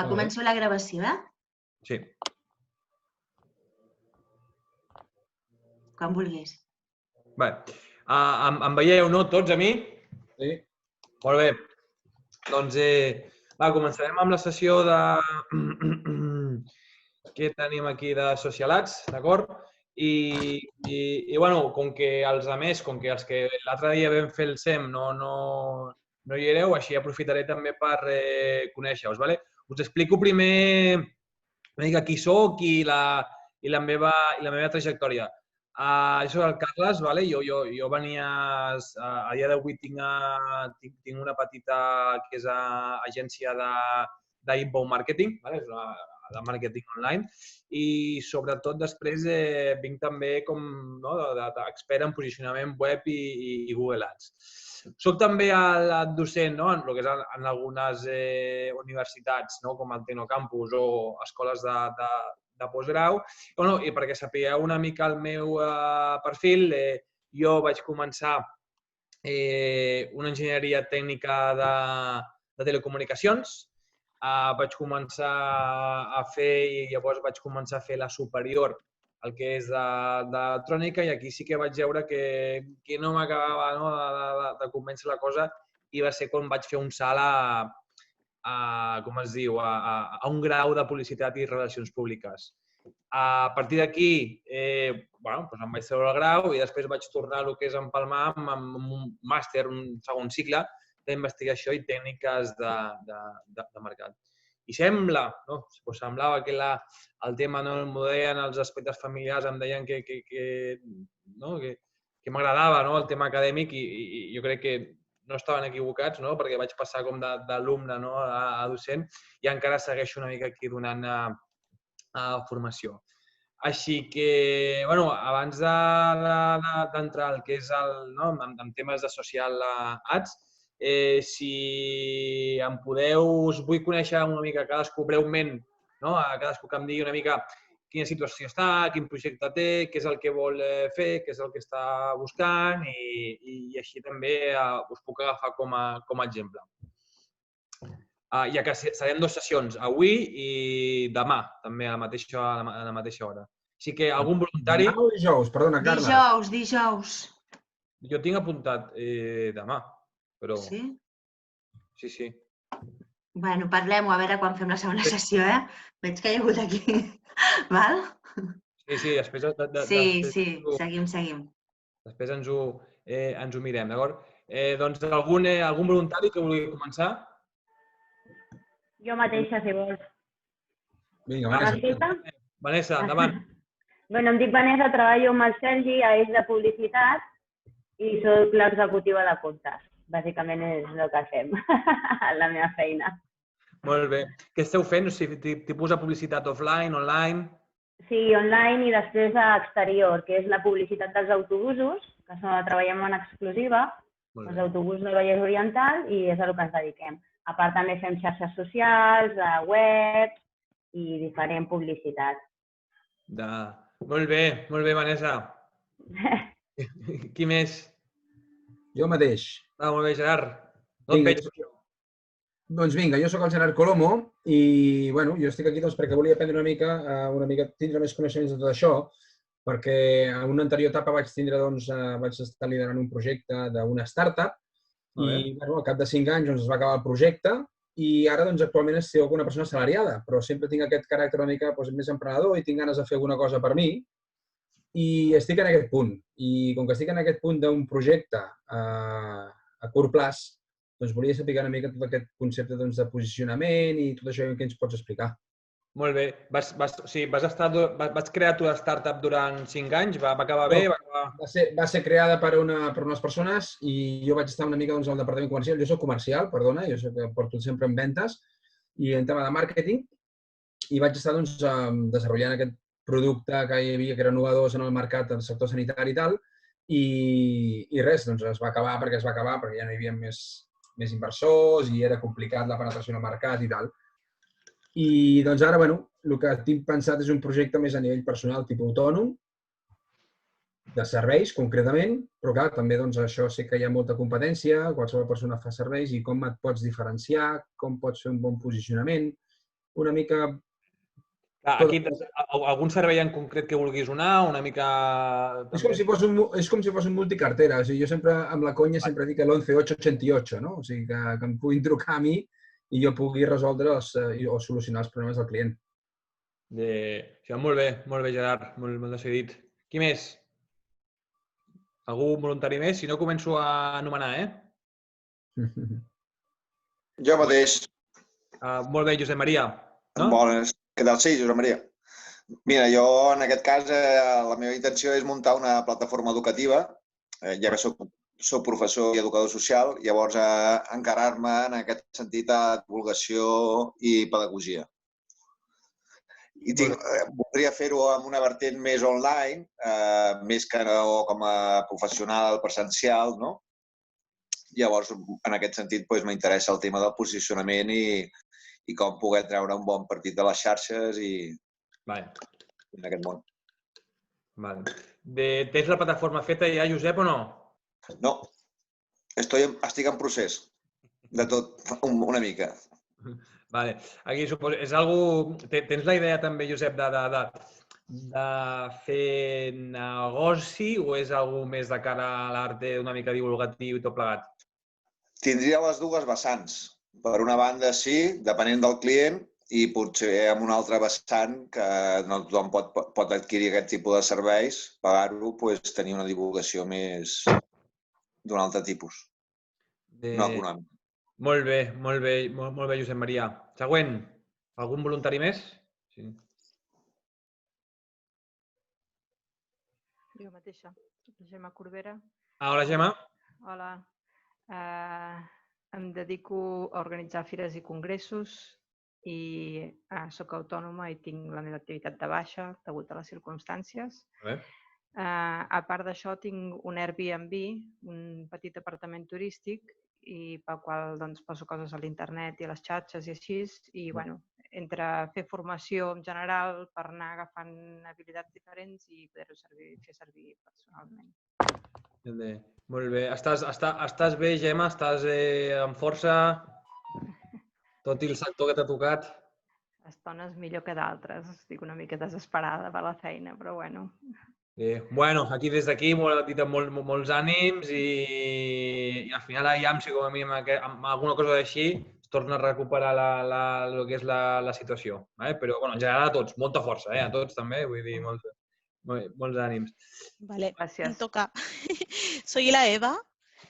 Començo la gravació, Sí. Quan vulguis. Bé. Em veieu, no, tots a mi? Sí. Molt bé. Doncs començarem amb la sessió de... que tenim aquí de Socialats, d'acord? I bueno, com que els que l'altre dia vam fer el SEM no hi éreu, així aprofitaré també per conèixer-vos, ¿vale? Us explico primer una mica qui soc i la meva trajectòria. Jo soc el Carles, ¿vale? Jo venia... A dia d'avui tinc una petita que és agència d'inbound marketing, ¿vale? És una de màrqueting online, i sobretot després vinc també com d'expert en posicionament web i Google Ads. Soc també el docent en algunes universitats, com el Tecnocampus o escoles de postgrau. I perquè sapigueu una mica el meu perfil, jo vaig començar una enginyeria tècnica de telecomunicacions. Vaig començar a fer i llavors vaig començar a fer la superior, el que és d'electrònica, i aquí sí que vaig veure que no m'acabava de convèncer la cosa i va ser quan vaig fer un salt a un grau de publicitat i relacions públiques. A partir d'aquí, em vaig treure el grau i després vaig tornar a el que és empalmar amb un màster, un segon cicle, d'investigació i tècniques de mercat. I semblava que el tema, m'ho deien els aspectes familiars, em deien que m'agradava el tema acadèmic i jo crec que no estaven equivocats perquè vaig passar com d'alumne a docent i encara segueixo una mica aquí donant formació. Així que, abans d'entrar al que és en temes de social ads, si em podeu, us vull conèixer una mica cadascú breument, a cadascú que em digui una mica quina situació està, quin projecte té, què és el que vol fer, què és el que està buscant i així també us puc agafar com a exemple. Ja que serem 2 sessions, avui i demà, també a la mateixa hora. Així que algun voluntari... Demà o dijous? Perdona, Carles. Dijous. Jo tinc apuntat demà, però... Sí? Sí. Bueno, parlem-ho, a veure quan fem la segona sessió, Veig que hi ha hagut aquí. Val? Sí, després... Sí, seguim. Després ens ho mirem, d'acord? Doncs algun voluntari que vulgui començar? Jo mateixa, si vols. Vinga, Vanessa. Vanessa, endavant. Em dic Vanessa, treballo amb el Sergi a Eix de Publicitat i soc l'executiva de comptes. Bàsicament és el que fem, la meva feina. Molt bé. Què esteu fent? Tipus de publicitat offline, online? Sí, online i després a exterior, que és la publicitat dels autobusos, que treballem en exclusiva, els autobusos del Vallès Oriental, i és a el que ens dediquem. A part també fem xarxes socials, webs i diferent publicitat. Molt bé, Vanessa. Qui més? Jo mateix. Molt bé, Gerard. No et veig. Doncs vinga, jo sóc el Gerard Colomo i jo estic aquí perquè volia aprendre una mica, tindre més coneixements de tot això, perquè en una anterior etapa vaig estar liderant un projecte d'una startup i al cap de 5 anys es va acabar el projecte i ara actualment soc una persona assalariada, però sempre tinc aquest caràcter una mica més emprenedor i tinc ganes de fer alguna cosa per mi i estic en aquest punt. I com que estic en aquest punt d'un projecte a curt plaç, doncs volia saber una mica tot aquest concepte de posicionament i tot això que ens pots explicar. Molt bé. Vas crear tu la startup durant 5 anys? Va acabar bé? Va ser creada per unes persones i jo vaig estar una mica al departament comercial. Jo soc comercial, perdona, jo porto sempre en ventes i en tema de màrqueting i vaig estar desenvolupant aquest producte que hi havia, que era innovador en el mercat del sector sanitari i tal, i res, es va acabar perquè ja no hi havia més inversors i era complicat la penetració en el mercat i tal. I ara, el que tinc pensat és un projecte més a nivell personal, tipus autònom, de serveis, concretament, però clar, també això sé que hi ha molta competència, qualsevol persona fa serveis i com et pots diferenciar, com pots fer un bon posicionament una mica... Aquí, algun servei en concret que vulguis donar, una mica... És com si fos un multicartera. O sigui, jo sempre, amb la conya, sempre dic l'11888, no? O sigui, que em puguin trucar a mi i jo pugui resoldre o solucionar els problemes del client. Molt bé, Gerard, molt decidit. Qui més? Algú voluntari més? Si no, començo a anomenar, Jo mateix. Molt bé, Josep Maria. Bones. Què tal? Sí, Josep Maria. Mira, jo en aquest cas la meva intenció és muntar una plataforma educativa, ja que soc professor i educador social, llavors encarar-me en aquest sentit a divulgació i pedagogia. I voldria fer-ho amb una vertent més online, més que no com a professional presencial, no? Llavors, en aquest sentit, m'interessa el tema del posicionament i com poder treure un bon partit de les xarxes i en aquest món. Tens la plataforma feta ja, Josep, o no? No, estic en procés de tot, una mica. Aquí suposo, és algú... Tens la idea també, Josep, de fer negoci o és algú més de cara a l'art una mica divulgatiu i tot plegat? Tindria les dues vessants. Per una banda, sí, depenent del client, i potser amb una altra vessant que no tothom pot adquirir aquest tipus de serveis, pagar-ho, tenir una divulgació més d'un altre tipus, no econòmic. Molt bé, Josep Maria. Següent. Algun voluntari més? Sí. Jo mateixa, Gemma Corbera. Hola, Gemma. Hola. Em dedico a organitzar fires i congressos i soc autònoma i tinc la meva activitat de baixa degut a les circumstàncies. A part d'això, tinc un Airbnb, un petit apartament turístic, i pel qual poso coses a l'internet i a les xarxes i així, i entre fer formació en general per anar agafant habilitats diferents i poder-ho fer servir personalment. Molt bé. Estàs bé, Gemma? Estàs amb força? Tot i el sector que t'ha tocat? Estones millor que d'altres. Estic una mica desesperada per la feina, però bueno. Aquí des d'aquí dit amb molts ànims i al final aviam si com a mi amb alguna cosa així es torna a recuperar el que és la situació. Però en general a tots, molta força, a tots també, vull dir, molts ànims. Vale, gracias. me toca. Soy la Eva.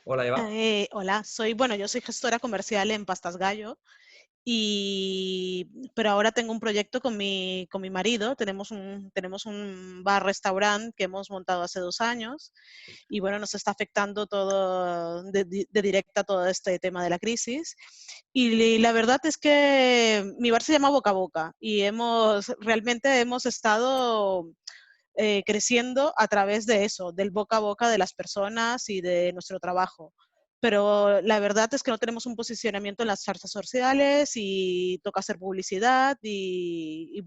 Hola, Eva. Hola, yo soy gestora comercial en Pastas Gallo. Pero ahora tengo un proyecto con mi marido, tenemos un bar-restaurant que hemos montado hace 2 años y nos está afectando todo de directa todo este tema de la crisis. Y la verdad es que mi bar se llama Boca a Boca y realmente hemos estado creciendo a través de eso, del boca a boca de las personas y de nuestro trabajo. Pero la verdad es que no tenemos un posicionamiento en las redes sociales y toca hacer publicidad y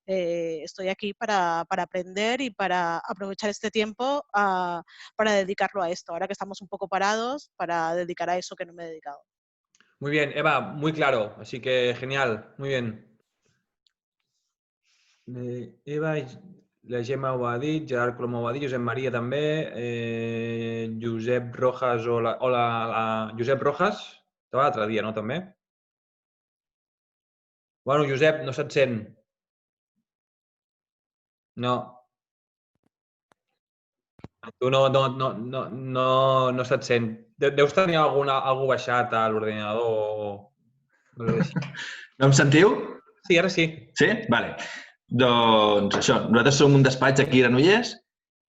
estoy aquí para aprender y para aprovechar este tiempo para dedicarlo a esto. Ahora que estamos un poco parados, para dedicar a eso que no me he dedicado. Muy bien, Eva, muy claro. Así que genial, muy bien. Eva, la Gemma ho ha dit, Gerard Colom ho ha dit, Josep Maria també, Josep Rojas, Josep Rojas, estava l'altre dia, no, també? Bueno, Josep, no se't sent. No. Tu no se't sent. Deus tenir algú baixat a l'ordinador o... No em sentiu? Sí, ara sí. Sí? Vale. Doncs això, nosaltres som un despatx aquí a Granollers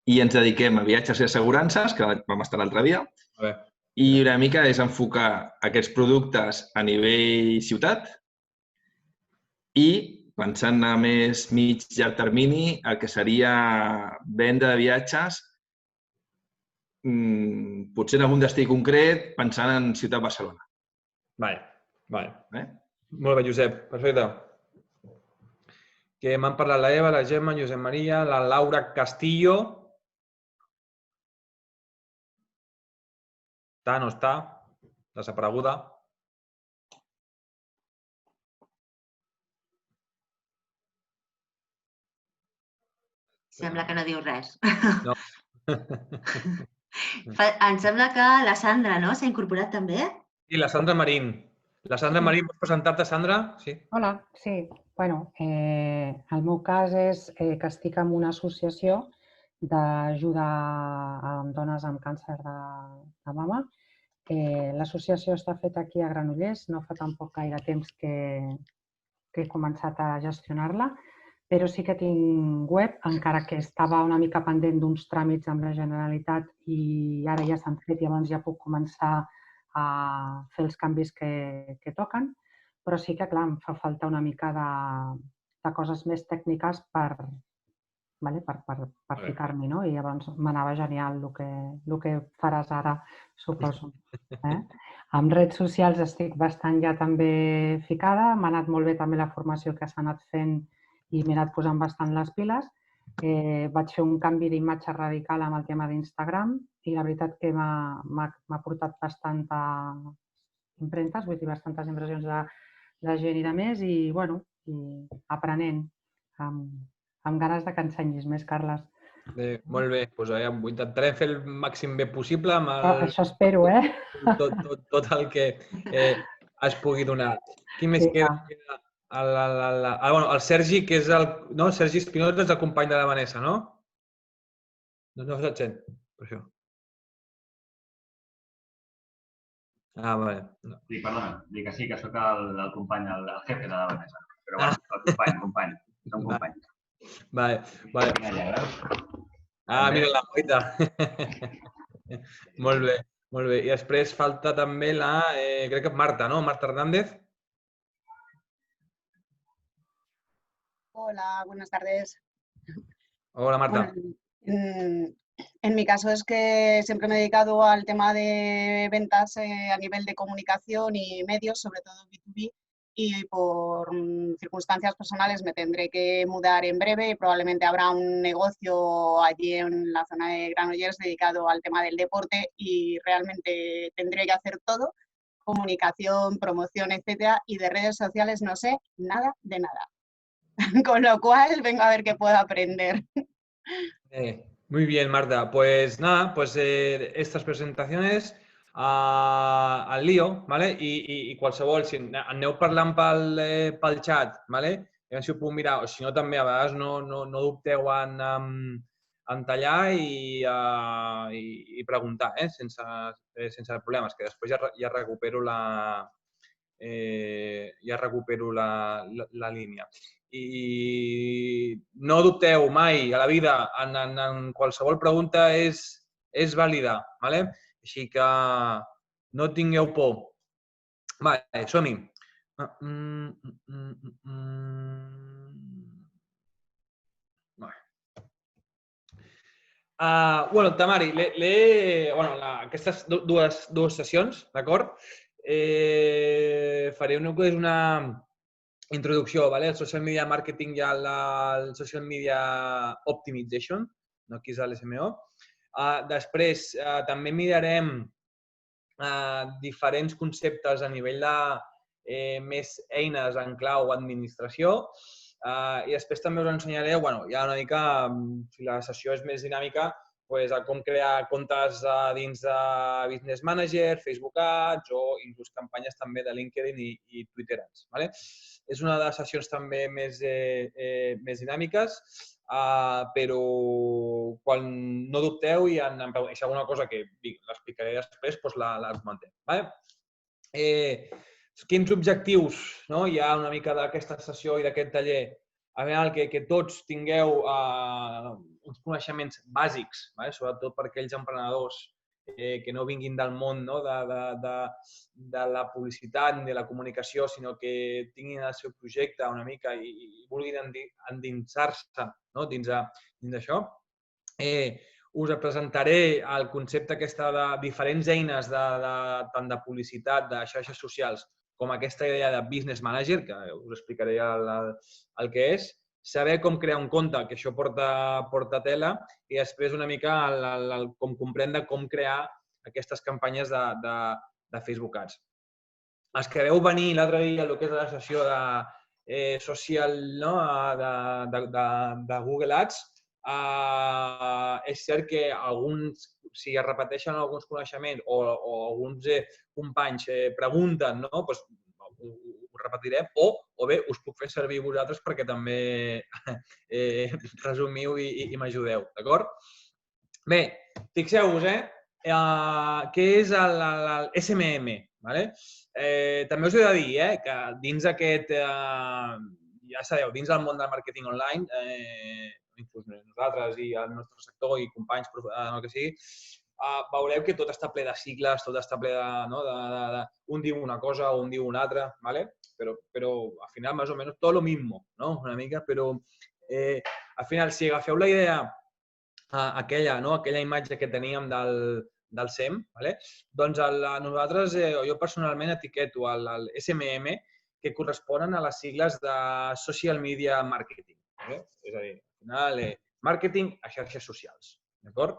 i ens dediquem a viatges i assegurances, que vam estar l'altre dia, i una mica és enfocar aquests productes a nivell ciutat i pensant a més mig llarg termini el que seria venda de viatges potser en algun destí concret pensant en ciutat Barcelona. Vale. Molt bé, Josep. Perfecte. Que m'han parlat la Eva, la Gemma, Josep Maria, la Laura Castillo. Està, no està? Desapareguda. Sembla que no diu res. No. Em sembla que la Sandra, no?, s'ha incorporat també. I la Sandra Marín. La Sandra Marín, pots presentar-te, Sandra? Sí. Hola, sí. Bueno, el meu cas és que estic en una associació d'ajuda a dones amb càncer de mama. L'associació està feta aquí a Granollers, no fa tampoc gaire temps que he començat a gestionar-la, però sí que tinc web, encara que estava una mica pendent d'uns tràmits amb la Generalitat i ara ja s'han fet i llavors ja puc començar a fer els canvis que toquen, però sí que, clar, em fa falta una mica de coses més tècniques per ficar-m'hi, no? I llavors m'anava genial el que faràs ara, suposo. Amb redes socials estic bastant ja també ficada, m'ha anat molt bé també la formació que s'ha anat fent i m'he anat posant bastant les piles. Vaig fer un canvi d'imatge radical amb el tema d'Instagram i la veritat que m'ha portat bastantes impremtes, vull dir, bastantes impressions de gent i de més i, bueno, aprenent amb ganes que ensenyis més, Carles. Molt bé, doncs intentarem fer el màxim bé possible amb això espero, tot el que es pugui donar. Qui més queda? El Sergi, que és el Sergi Espinosa, és el company de la Vanessa, no? No se't sent, per això. Vale. Sí, perdona, dic que sí, que sóc el company, el jefe de la Vanessa. Però bueno, company, som companys. Vale. Mira la Moita. Molt bé. I després falta també crec que Marta, no? Marta Hernández. Hola, buenas tardes. Hola, Marta. Bueno, en mi caso es que siempre me he dedicado al tema de ventas a nivel de comunicación y medios, sobre todo B2B, y por circunstancias personales me tendré que mudar en breve y probablemente habrá un negocio allí en la zona de Granollers dedicado al tema del deporte y realmente tendré que hacer todo, comunicación, promoción, etcétera, y de redes sociales no sé nada de nada. Con lo cual vengo a ver qué puedo aprender. Muy bien, Marta. Pues nada, estas presentaciones al lío, ¿vale? I qualsevol, si aneu parlant pel xat, ¿vale? A veure si ho puc mirar, o si no també a vegades no dubteu en tallar i preguntar, sense problemes, que després ja recupero la línia. I no dubteu mai a la vida, en qualsevol pregunta és vàlida, ¿vale? Així que no tingueu por. Vale, som-hi. Bueno, Tamari, aquestes dues sessions, d'acord? Faré una introducció al social media marketing i al social media optimization, aquí és l'SMO. Després també mirarem diferents conceptes a nivell de més eines en clau administració i després també us ensenyaré, ja una mica, si la sessió és més dinàmica, com crear comptes dins de Business Manager, Facebook Ads o inclús campanyes també de LinkedIn i Twitter Ads. És una de les sessions també més dinàmiques, però quan no dubteu i si hi ha alguna cosa que l'explicaré després, doncs la comentem. Quins objectius hi ha una mica d'aquesta sessió i d'aquest taller? A veure, que tots tingueu uns coneixements bàsics, sobretot per aquells emprenedors que no vinguin del món de la publicitat ni de la comunicació, sinó que tinguin el seu projecte una mica i vulguin endinsar-se dins d'això. Us presentaré el concepte de diferents eines tant de publicitat, de xarxes socials, com aquesta idea de Business Manager, que us explicaré el que és, saber com crear un compte, que això porta tela, i després una mica com comprendre com crear aquestes campanyes de Facebook Ads. Els que veu venir l'altre dia el que és la sessió de social de Google Ads, és cert que alguns, si es repeteixen alguns coneixements o alguns companys pregunten, no? Doncs ho repetirem o bé us puc fer servir vosaltres perquè també resumiu i m'ajudeu, d'acord? Bé, fixeu-vos, què és el SMM, també us he de dir que dins aquest, ja sabeu, dins del món del màrqueting online, inclús nosaltres i el nostre sector i companys, el que sigui, veureu que tot està ple de sigles, tot està ple de... Un diu una cosa o un diu una altra, però al final, més o menys, tot lo mismo, una mica, però al final, si agafeu la idea aquella imatge que teníem del SEM, doncs nosaltres, jo personalment etiqueto el SMM que corresponen a les sigles de Social Media Marketing. És a dir, al final, màrqueting a xarxes socials. D'acord?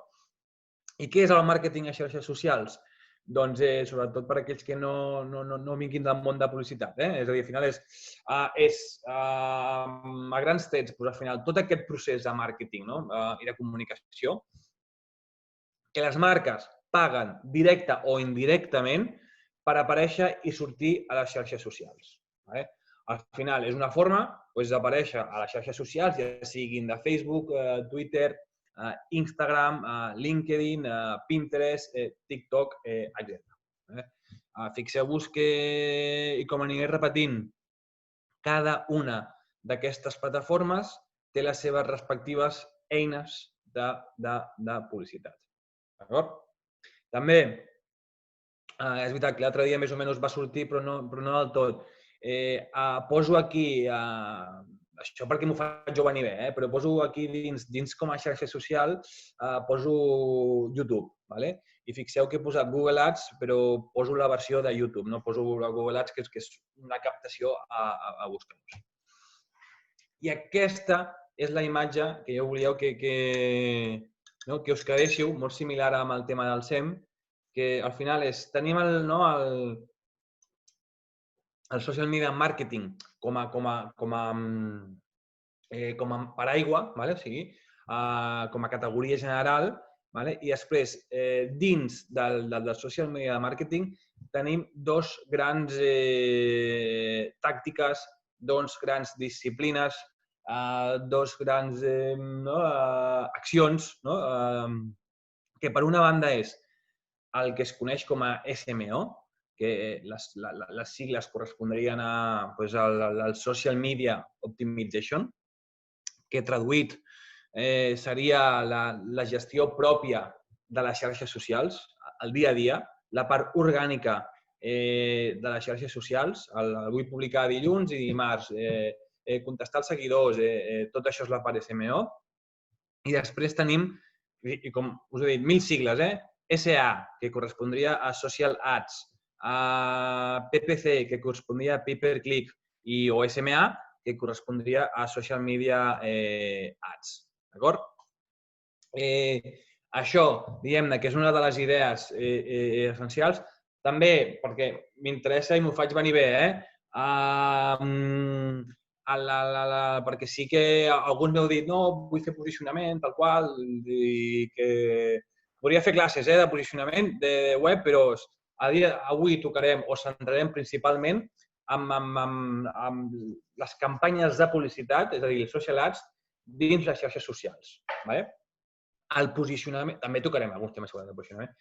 I què és el màrqueting a xarxes socials? Doncs, sobretot per aquells que no vinguin del món de publicitat. És a dir, al final és a grans trets, al final, tot aquest procés de màrqueting i de comunicació que les marques paguen directe o indirectament per aparèixer i sortir a les xarxes socials. Al final, és una forma d'aparèixer a les xarxes socials, ja siguin de Facebook, Twitter, Instagram, LinkedIn, Pinterest, TikTok, etc. Fixeu-vos que, i com aniré repetint, cada una d'aquestes plataformes té les seves respectives eines de publicitat. D'acord? També, és veritat que l'altre dia més o menys va sortir, però no del tot. Poso aquí, això perquè m'ho faig jo venir bé, però poso aquí dins com a xarxa social, poso YouTube. I fixeu que he posat Google Ads, però poso la versió de YouTube, no poso Google Ads, que és una captació a buscadors. I aquesta és la imatge que jo volíeu que us quedéssiu, molt similar amb el tema del SEM, que al final tenim el social media marketing com a paraigua, o sigui, com a categoria general, i després, dins del social media marketing, tenim dos grans tàctiques, dos grans disciplines, dos grans accions, que per una banda és el que es coneix com a SMO, que les sigles correspondrien al Social Media Optimization, que traduït seria la gestió pròpia de les xarxes socials, el dia a dia, la part orgànica de les xarxes socials, el vull publicar dilluns i dimarts, contestar als seguidors, tot això és la part SMO. I després tenim, com us he dit, 1000 sigles, SA, que correspondria a Social Ads, PPC, que correspondria a Pay-per-Click, i o SMA, que correspondria a Social Media Ads. D'acord? Això, diguem-ne, que és una de les idees essencials, també perquè m'interessa i m'ho faig venir bé, perquè sí que alguns m'heu dit no, vull fer posicionament, tal qual, i que podria fer classes de posicionament de web, però avui tocarem o centrarem principalment amb les campanyes de publicitat, és a dir, els social ads, dins les xarxes socials. El posicionament, també tocarem alguns temes de posicionament,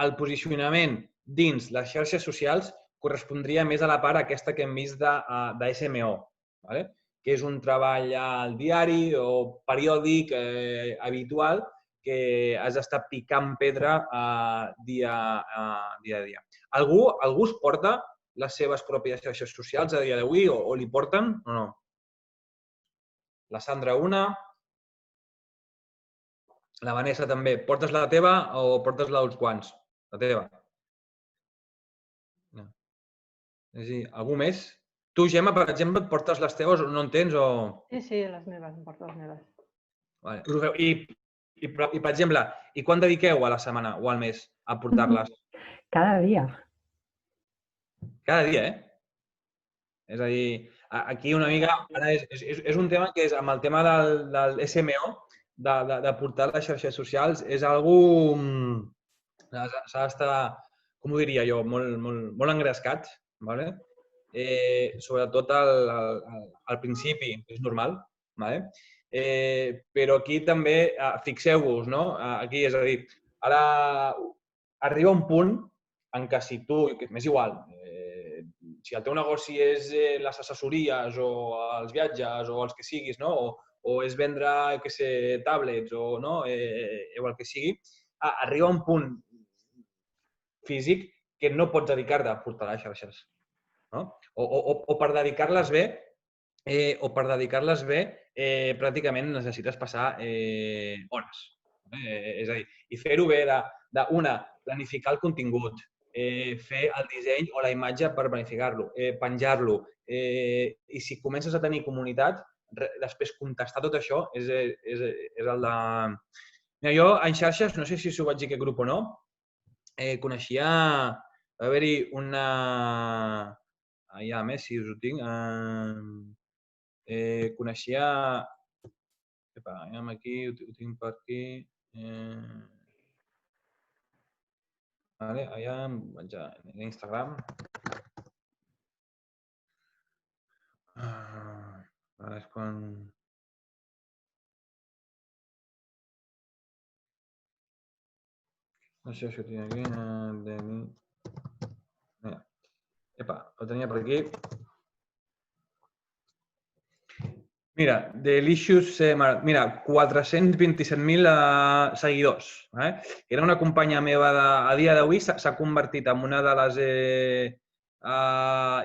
el posicionament dins les xarxes socials correspondria més a la part aquesta que hem vist de SMO, que és un treball al diari o periòdic habitual que has d'estar picant pedra dia a dia. Algú es porta les seves pròpies xarxes socials a dia d'avui o li porten o no? La Sandra una. La Vanessa també. Portes la teva o portes la d'uns quants? La teva. És a dir, algú més? Tu, Gemma, per exemple, et portes les teves o no en tens? Sí, les meves, em porto les meves. I, per exemple, i quan dediqueu a la setmana o al mes a portar-les? Cada dia. Cada dia, És a dir, aquí una mica, ara és un tema que és amb el tema del SMO, de portar les xarxes socials és algo... S'ha d'estar, com ho diria jo, molt engrescat, ¿vale? Sobretot al principi, és normal, ¿vale? Però aquí també, fixeu-vos, no? Aquí, és a dir, ara arriba un punt en què si tu, m'és igual, si el teu negoci és les assessories o els viatges o els que siguis, no? O és vendre, què sé, tablets o el que sigui, arriba un punt físic que no pots dedicar-te a portar les xarxes. O per dedicar-les bé, pràcticament necessites passar hores. És a dir, i fer-ho bé d'una, planificar el contingut, fer el disseny o la imatge per planificar-lo, penjar-lo. I si comences a tenir comunitat, després contestar tot això és el de... Mira, jo en xarxes, no sé si us ho vaig dir aquest grup o no, coneixia, va haver-hi una... Ja, a més, si us ho tinc, coneixia... Aquí, ho tinc per aquí. Allà vaig a Instagram. Ara és quan... No sé si ho tinc aquí. Ho tenia per aquí. Mira, Delicious, mira, 427.000 seguidors. Era una companya meva a dia d'avui, s'ha convertit en una de les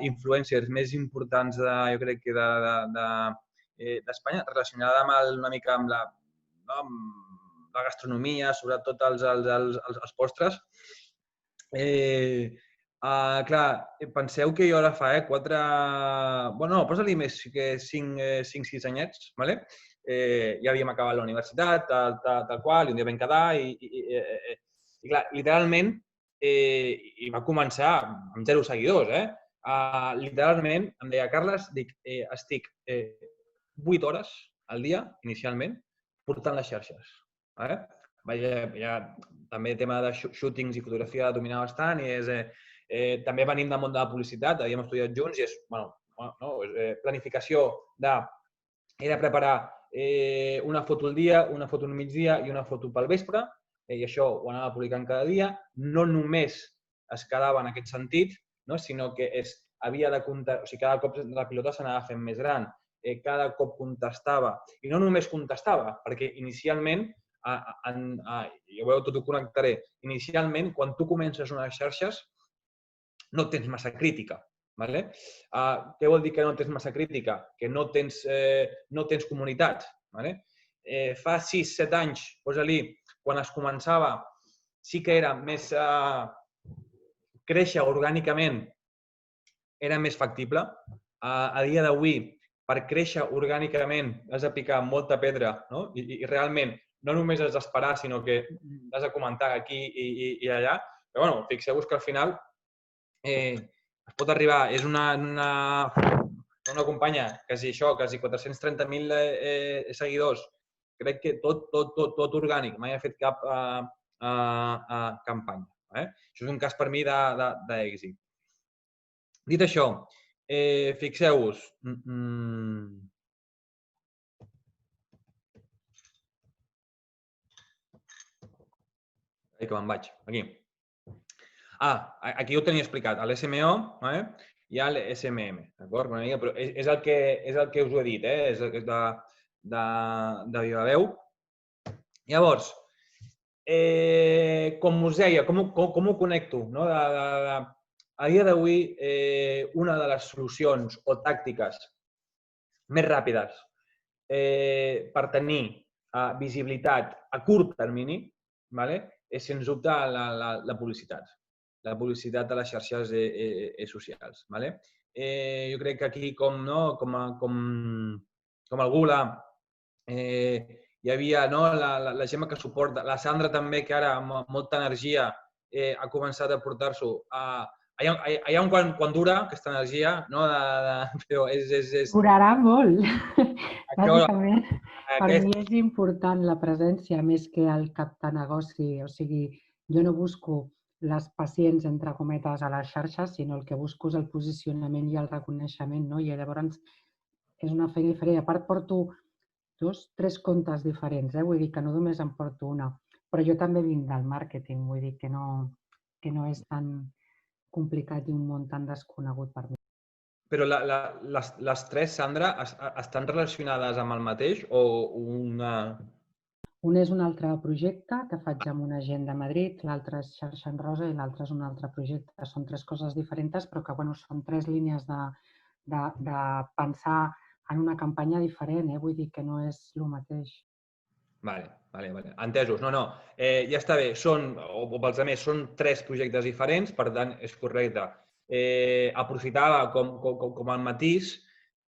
influencers més importants, jo crec que d'Espanya, relacionada una mica amb la gastronomia, sobretot els postres. Clar, penseu que jo ara fa 4... Bueno, posa-li més que 5-6 anyets, ja havíem acabat la universitat, tal qual, i un dia vam quedar i clar, literalment, i va començar amb 0 seguidors, literalment em deia, Carles, estic 8 hores al dia, inicialment, portant les xarxes. També el tema de shootings i fotografia dominava bastant i també venim del món de la publicitat, havíem estudiat junts i és planificació era preparar una foto al dia, una foto al migdia i una foto pel vespre i això ho anava publicant cada dia. No només es quedava en aquest sentit, sinó que havia de contestar, o sigui, cada cop la pilota s'anava fent més gran, cada cop contestava i no només contestava, perquè inicialment, jo tot ho connectaré, inicialment quan tu comences unes xarxes no tens massa crítica. Què vol dir que no tens massa crítica? Que no tens comunitat. Fa 6-7 anys, posa-li, quan es començava, sí que era més créixer orgànicament, era més factible. A dia d'avui, per créixer orgànicament, has de picar molta pedra i realment no només has d'esperar, sinó que has de comentar aquí i allà. Però fixeu-vos que al final es pot arribar, és una companya, quasi 430.000 seguidors, crec que tot orgànic, mai ha fet cap campanya. Això és un cas per mi d'èxit. Dit això, fixeu-vos, que me'n vaig, aquí. Aquí ho tenia explicat, a l'SMO i a l'SMM, d'acord? Però és el que us ho he dit, és de viva veu. Llavors, com us deia, com ho connecto? A dia d'avui, una de les solucions o tàctiques més ràpides per tenir visibilitat a curt termini és, sens dubte, la publicitat. La publicitat a les xarxes socials. Jo crec que aquí, com el Google, hi havia la Gemma que suporta, la Sandra també, que ara amb molta energia ha començat a portar-s'ho. Allà quan dura aquesta energia, però és... Durarà molt, bàsicament. Per mi és important la presència més que el cap de negoci. O sigui, jo no busco les pacients, entre cometes, a les xarxes, sinó el que busco és el posicionament i el reconeixement, no? I llavors és una feina diferent. A part, porto 2-3 comptes diferents, vull dir que no només em porto una. Però jo també vinc del màrqueting, vull dir que no és tan complicat i un món tan desconegut per mi. Però les tres, Sandra, estan relacionades amb el mateix o una... Un és un altre projecte que faig amb una gent de Madrid, l'altre és Xarxa en Rosa i l'altre és un altre projecte. Són 3 coses diferents, però que són 3 línies de pensar en una campanya diferent, vull dir que no és el mateix. Vale. Entesos. No. Ja està bé. O pels altres, són 3 projectes diferents, per tant, és correcte. Aprofitava com el matís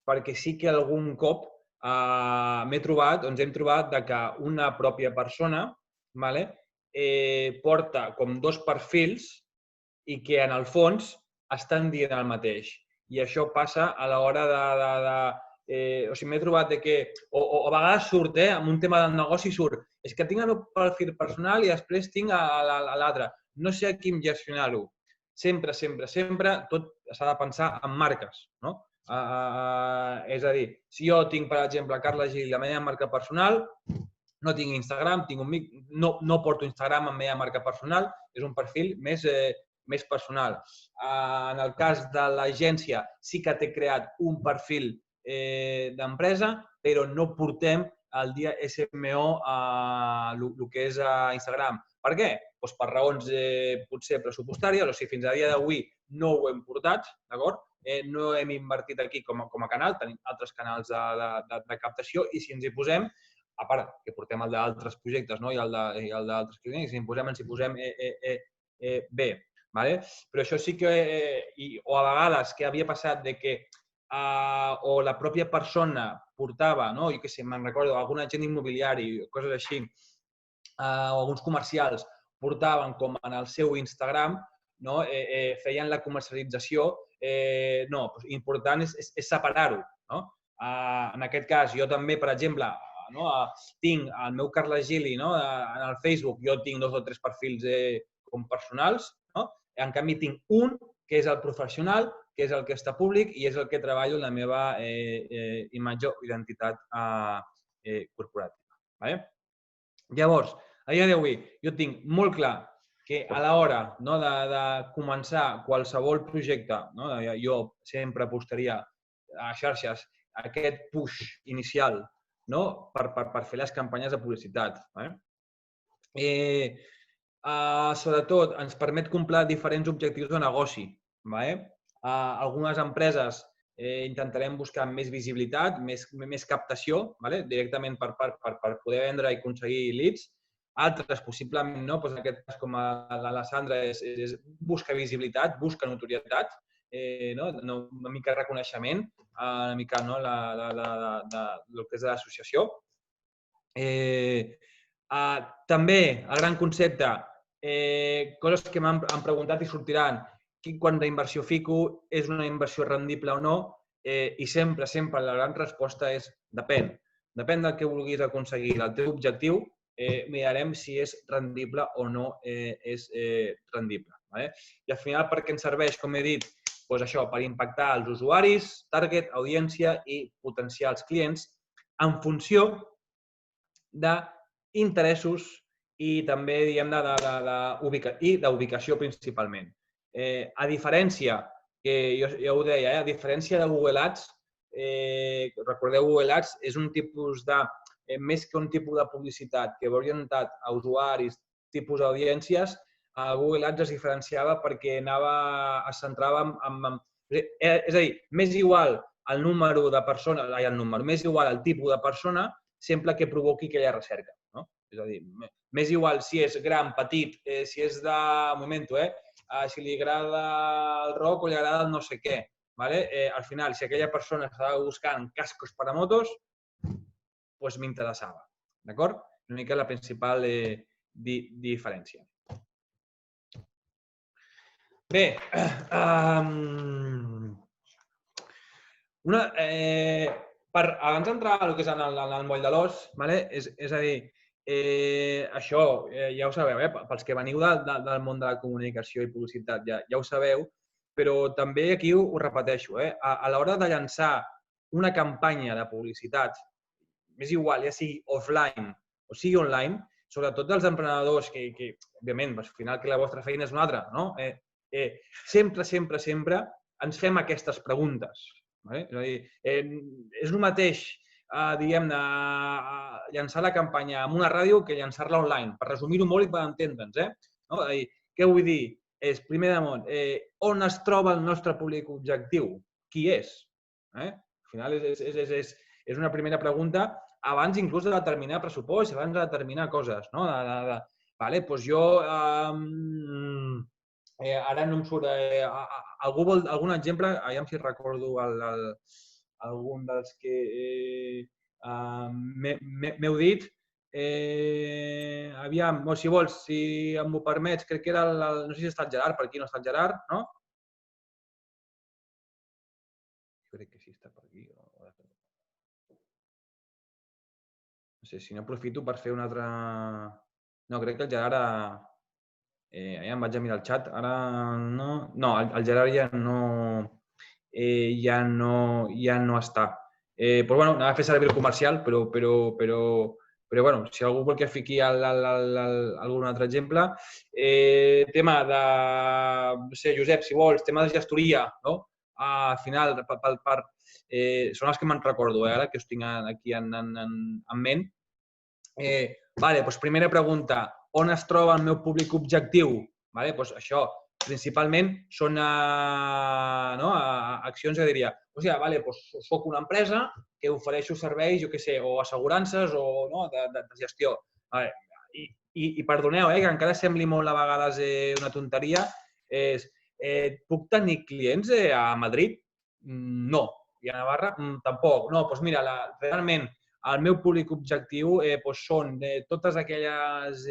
perquè sí que algun cop hem trobat que una pròpia persona porta com 2 perfils i que en el fons estan dient el mateix. I això passa a l'hora o sigui, m'he trobat que, o a vegades surt, amb un tema del negoci surt, és que tinc el meu perfil personal i després tinc l'altre. No sé a quin gestionar-ho. Sempre tot s'ha de pensar en marques, no? És a dir, si jo tinc, per exemple, Carla Gil, la meva marca personal, no tinc Instagram, no porto Instagram amb la meva marca personal, és un perfil més personal. En el cas de l'agència sí que té creat un perfil d'empresa, però no portem el dia SMO a el que és a Instagram. Per què? Doncs per raons potser pressupostàries, o sigui, fins a dia d'avui no ho hem portat, d'acord? No hem invertit aquí com a canal, tenim altres canals de captació i si ens hi posem, a part que portem el d'altres projectes i el d'altres clients, si ens hi posem bé. Però això sí que, o a vegades que havia passat que o la pròpia persona portava, jo què sé, me'n recordo, algun agent immobiliari, coses així, o alguns comercials portaven com en el seu Instagram, feien la comercialització, important és separar-ho. En aquest cas, jo també, per exemple, tinc el meu Carla Gili en el Facebook, jo tinc 2 o 3 perfils com personals, en canvi tinc un que és el professional, que és el que està públic i és el que treballo en la meva imatge o identitat corporativa. Llavors, a dia d'avui, jo tinc molt clar que a l'hora de començar qualsevol projecte, jo sempre apostaria a xarxes aquest push inicial per fer les campanyes de publicitat. Sobretot, ens permet complir diferents objectius de negoci. Algunes empreses intentarem buscar més visibilitat, més captació, directament per poder vendre i aconseguir leads. Altres, possiblement no, en aquest cas com la Sandra, busca visibilitat, busca notorietat, una mica de reconeixement, una mica del que és l'associació. També, el gran concepte, coses que m'han preguntat i sortiran, quan d'inversió fico, és una inversió rendible o no, i sempre la gran resposta és depèn. Depèn del que vulguis aconseguir, del teu objectiu, mirarem si és rendible o no és rendible. I al final, per què ens serveix, com he dit, això, per impactar els usuaris, target, audiència i potencials clients en funció d'interessos i també, diguem, d'ubicació principalment. A diferència, que ja ho deia, a diferència de Google Ads, recordeu, Google Ads és un tipus de, més que un tipus de publicitat que va orientat a usuaris, tipus d'audiències, Google Ads es diferenciava perquè es centrava en... És a dir, m'és igual el número de persones, m'és igual el tipus de persona sempre que provoqui aquella recerca. És a dir, m'és igual si és gran, petit, si és de... Momento, si li agrada el rock o li agrada el no sé què. Al final, si aquella persona estava buscant cascos per a motos, doncs m'interessava. D'acord? Una mica la principal diferència. Bé, Abans d'entrar al que és en el moll de l'os, és a dir, això ja ho sabeu, pels que veniu del món de la comunicació i publicitat ja ho sabeu, però també aquí ho repeteixo, a l'hora de llançar una campanya de publicitat, és igual, ja sigui offline o sigui online, sobretot dels emprenedors que òbviament, al final que la vostra feina és una altra, no? Sempre ens fem aquestes preguntes. És a dir, és el mateix, diguem-ne, llançar la campanya en una ràdio que llançar-la online, per resumir-ho molt i per entendre'ns. Què vull dir? Primer de tot, on es troba el nostre públic objectiu? Qui és? Al final és una primera pregunta abans inclús de determinar pressupost, abans de determinar coses. Doncs jo ara no em surt... Algun exemple, aviam si recordo algun dels que m'heu dit. Aviam, si vols, si m'ho permets, crec que era no sé si ha estat Gerard, per aquí no ha estat Gerard, no? Crec que sí està per aquí. No sé, si no aprofito per fer un altre... No, crec que el Gerard... Ja em vaig a mirar el xat, ara no... No, el Gerard ja no està. Però bueno, anava a fer servir el comercial, però bueno, si algú vol que fiqui algun altre exemple. Tema de... No sé, Josep, si vols, tema de gestoria, no? Al final, són els que me'n recordo, ara que us tinc aquí en ment. Doncs primera pregunta, on es troba el meu públic objectiu? Això, principalment, són accions que diria, soc una empresa que ofereixo serveis, jo què sé, o assegurances o de gestió. I perdoneu, que encara sembli molt a vegades una tonteria, puc tenir clients a Madrid? No. I a Navarra? Tampoc. No, doncs mira, realment el meu públic objectiu són totes aquelles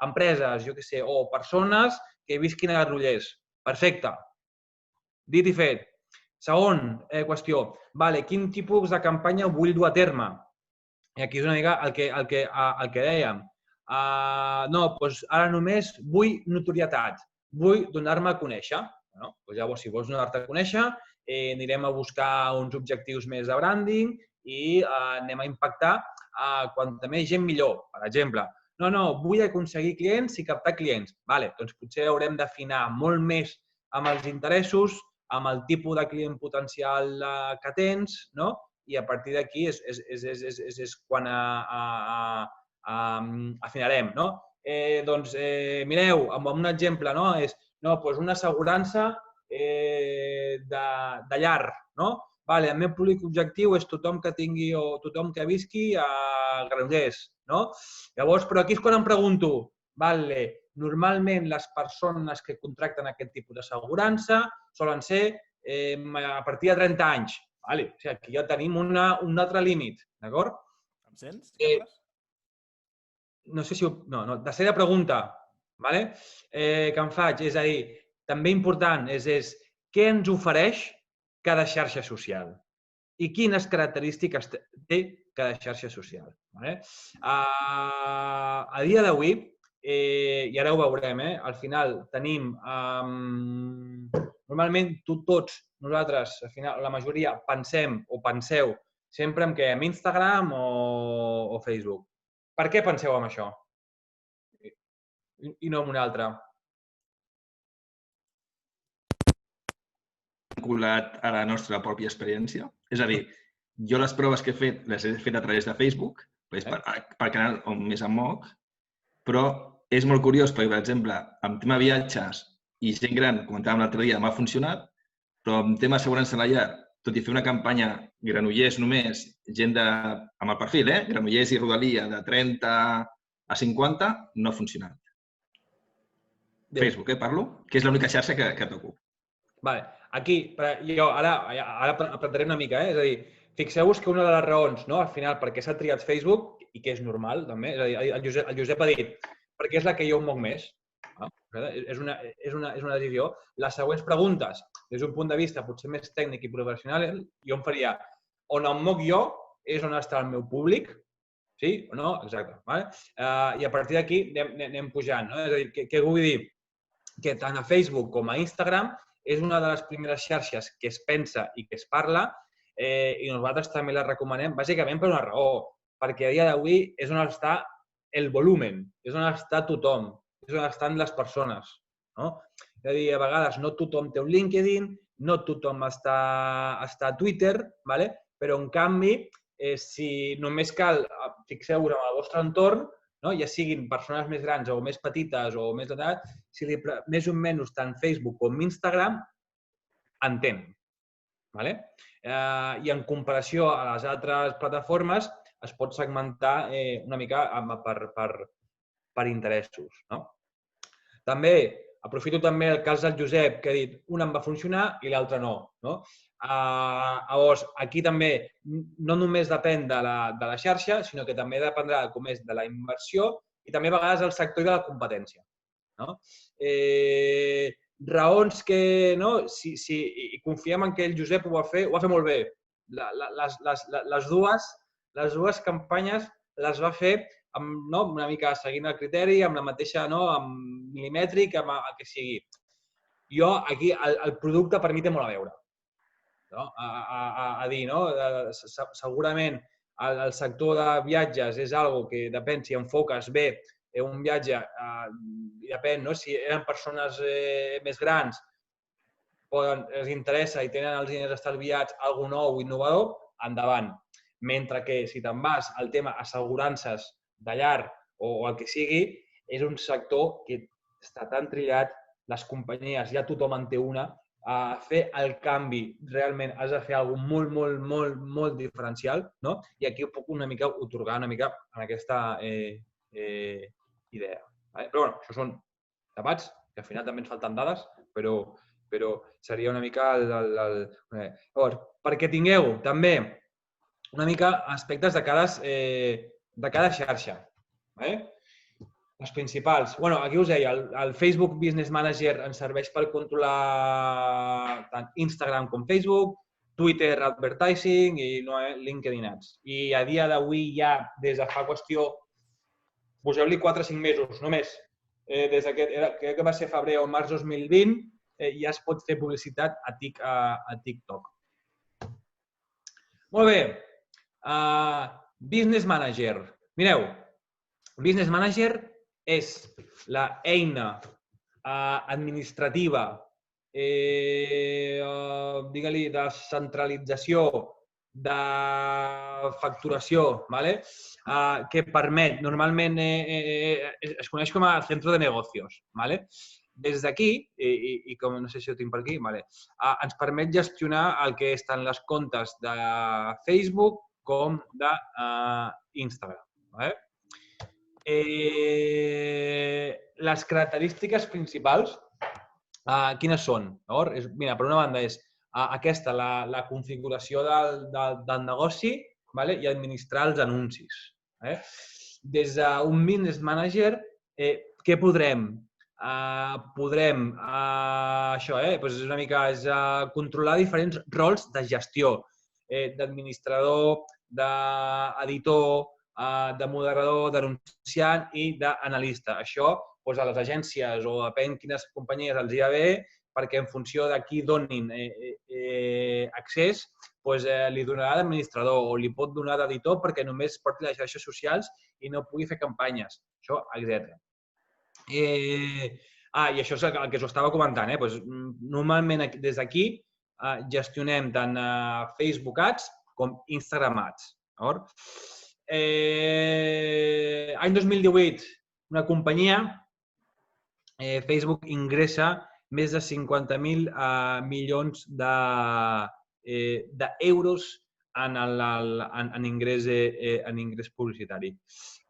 empreses, jo què sé, o persones que visquin a Granollers. Perfecte. Dit i fet. Segon qüestió. Quin tipus de campanya vull dur a terme? I aquí és una mica el que dèiem. No, doncs ara només vull notorietat. Vull donar-me a conèixer. Llavors, si vols donar-te a conèixer, anirem a buscar uns objectius més de branding i anem a impactar quanta més gent millor, per exemple. No, vull aconseguir clients i captar clients. Doncs potser haurem d'afinar molt més amb els interessos, amb el tipus de client potencial que tens, i a partir d'aquí és quan afinarem. Doncs mireu, amb un exemple, és una assegurança de llar. El meu públic objectiu és tothom que tingui o tothom que visqui a Granollers. Llavors, però aquí és quan em pregunto, normalment les persones que contracten aquest tipus d'assegurança solen ser a partir de 30 anys. Aquí ja tenim un altre límit, d'acord? Em sents? No sé si... No, tercera pregunta que em faig, és a dir, també important, és què ens ofereix cada xarxa social i quines característiques té cada xarxa social. A dia d'avui, i ara ho veurem, al final tenim... Normalment tots nosaltres, al final, la majoria, pensem o penseu sempre en Instagram o Facebook. Per què penseu en això? I no en un altre? Vinculat a la nostra pròpia experiència. És a dir, jo les proves que he fet les he fet a través de Facebook, per canal on més em moc, però és molt curiós perquè, per exemple, amb tema viatges i gent gran, comentàvem l'altre dia, m'ha funcionat, però amb tema assegurança a la llar, tot i fer una campanya Granollers només, gent amb el perfil, Granollers i Rodalia, de 30 a 50, no ha funcionat. Facebook, parlo, que és l'única xarxa que toco. Aquí, jo ara plantaré una mica, és a dir, fixeu-vos que una de les raons, al final, perquè s'ha triat Facebook, i que és normal, també, és a dir, el Josep ha dit, perquè és la que jo em moc més. És una decisió. Les següents preguntes, des d'un punt de vista potser més tècnic i professional, jo em faria, on em moc jo és on està el meu públic, sí o no? Exacte. I a partir d'aquí anem pujant. És a dir, què vull dir? Que tant a Facebook com a Instagram és una de les primeres xarxes que es pensa i que es parla i nosaltres també la recomanem bàsicament per una raó, perquè a dia d'avui és on està el volumen, és on està tothom, és on estan les persones. És a dir, a vegades no tothom té un LinkedIn, no tothom està a Twitter, però en canvi, si només cal, fixeu-vos en el vostre entorn, ja siguin persones més grans o més petites o més d'edat, si més o menys tant Facebook com Instagram entén. I en comparació a les altres plataformes es pot segmentar una mica per interessos. També, aprofito també el cas del Josep, que ha dit un em va funcionar i l'altre no. Llavors, aquí també no només depèn de la xarxa, sinó que també dependrà com és de la inversió i també a vegades del sector i de la competència. Raons que, si confiem en que el Josep ho va fer molt bé. Les dues campanyes les va fer una mica seguint el criteri, amb la mateixa, amb milimètric, amb el que sigui. Jo, aquí, el producte per mi té molt a veure. A dir, segurament el sector de viatges és una que depèn si enfoques bé un viatge, depèn si eren persones més grans, els interessa i tenen els diners estalviats alguna nou, innovador, endavant. Mentre que si te'n vas al tema assegurances de llar o el que sigui, és un sector que està tan trillat, les companyies, ja tothom en té una, a fer el canvi, realment has de fer alguna cosa molt, molt, molt diferencial, i aquí puc una mica otorgar una mica en aquesta idea. Però bé, això són debats, que al final també ens falten dades, però seria una mica Llavors, perquè tingueu també una mica aspectes de cada xarxa. Les principals. Aquí us deia, el Facebook Business Manager ens serveix per controlar tant Instagram com Facebook, Twitter Advertising i LinkedIn Ads. I a dia d'avui ja, des de fa qüestió, poseu-li 4 o 5 mesos, només. Des que va ser febrer o març 2020, ja es pot fer publicitat a TikTok. Molt bé. Business Manager. Mireu, Business Manager és l'eina administrativa, digue-li, de centralització, de facturació, que permet, normalment es coneix com a centre de negocios. Des d'aquí, i com no sé si ho tinc per aquí, ens permet gestionar el que estan les comptes de Facebook com d'Instagram. Les característiques principals, quines són? Mira, per una banda és aquesta, la configuració del negoci i administrar els anuncis. Des d'un Business Manager, què podrem? Podrem una mica controlar diferents rols de gestió, d'administrador, d'editor, de moderador, d'anunciant i d'analista. Això a les agències o depèn quines companyies els hi va bé, perquè en funció de qui donin accés, li donarà d'administrador o li pot donar d'editor perquè només porti les xarxes socials i no pugui fer campanyes, etc. I això és el que us estava comentant. Normalment des d'aquí gestionem tant Facebook Ads com Instagram Ads. Any 2018, una companyia, Facebook ingressa més de 50.000 milions d'euros en ingrés publicitari.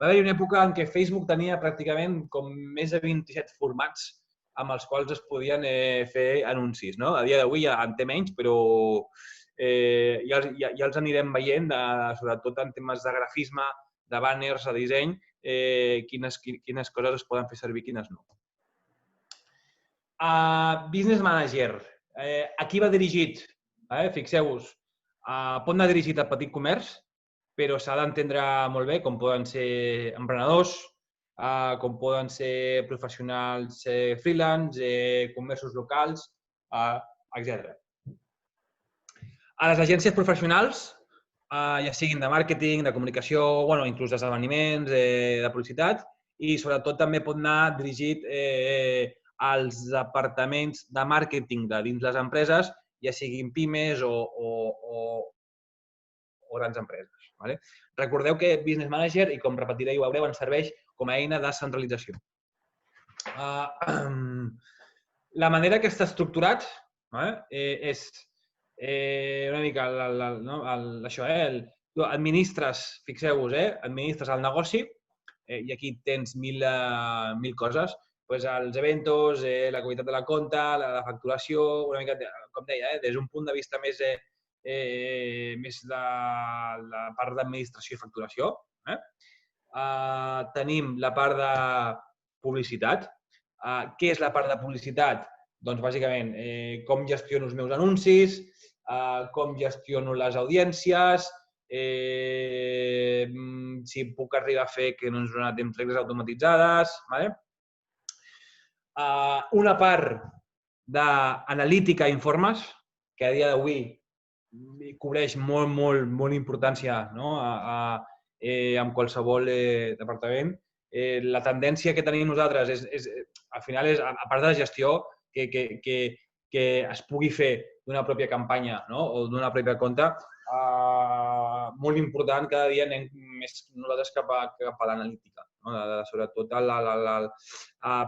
Va haver-hi una època en què Facebook tenia pràcticament com més de 27 formats amb els quals es podien fer anuncis. A dia d'avui ja en té menys, però ja els anirem veient, sobretot en temes de grafisme, de banners, de disseny, quines coses es poden fer servir i quines no. Business Manager. A qui va dirigit? Fixeu-vos. Pot anar dirigit a petit comerç, però s'ha d'entendre molt bé com poden ser emprenedors, com poden ser professionals freelance, comerços locals, etc. A les agències professionals, ja siguin de màrqueting, de comunicació, inclús d'esdeveniments, de publicitat, i sobretot també pot anar dirigit als departaments de màrqueting de dins les empreses, ja siguin pimes o grans empreses. Recordeu que Business Manager, i com repetiré i ho veureu, ens serveix com a eina de centralització. La manera que està estructurat és una mica això, tu administres, fixeu-vos, administres el negoci i aquí tens mil coses, els eventos, la qualitat de la compta, la facturació, una mica, com deia, des d'un punt de vista més de la part d'administració i facturació. Tenim la part de publicitat. Què és la part de publicitat? Doncs, bàsicament, com gestiono els meus anuncis, com gestiono les audiències, si puc arribar a fer que no ens donen temps regles automatitzades. Una part d'analítica i informes, que a dia d'avui cobreix molt importància en qualsevol departament. La tendència que tenim nosaltres al final és, a part de la gestió, que es pugui fer d'una pròpia campanya o d'una pròpia compte, molt important, cada dia anem més nosaltres cap a l'analítica. Sobretot a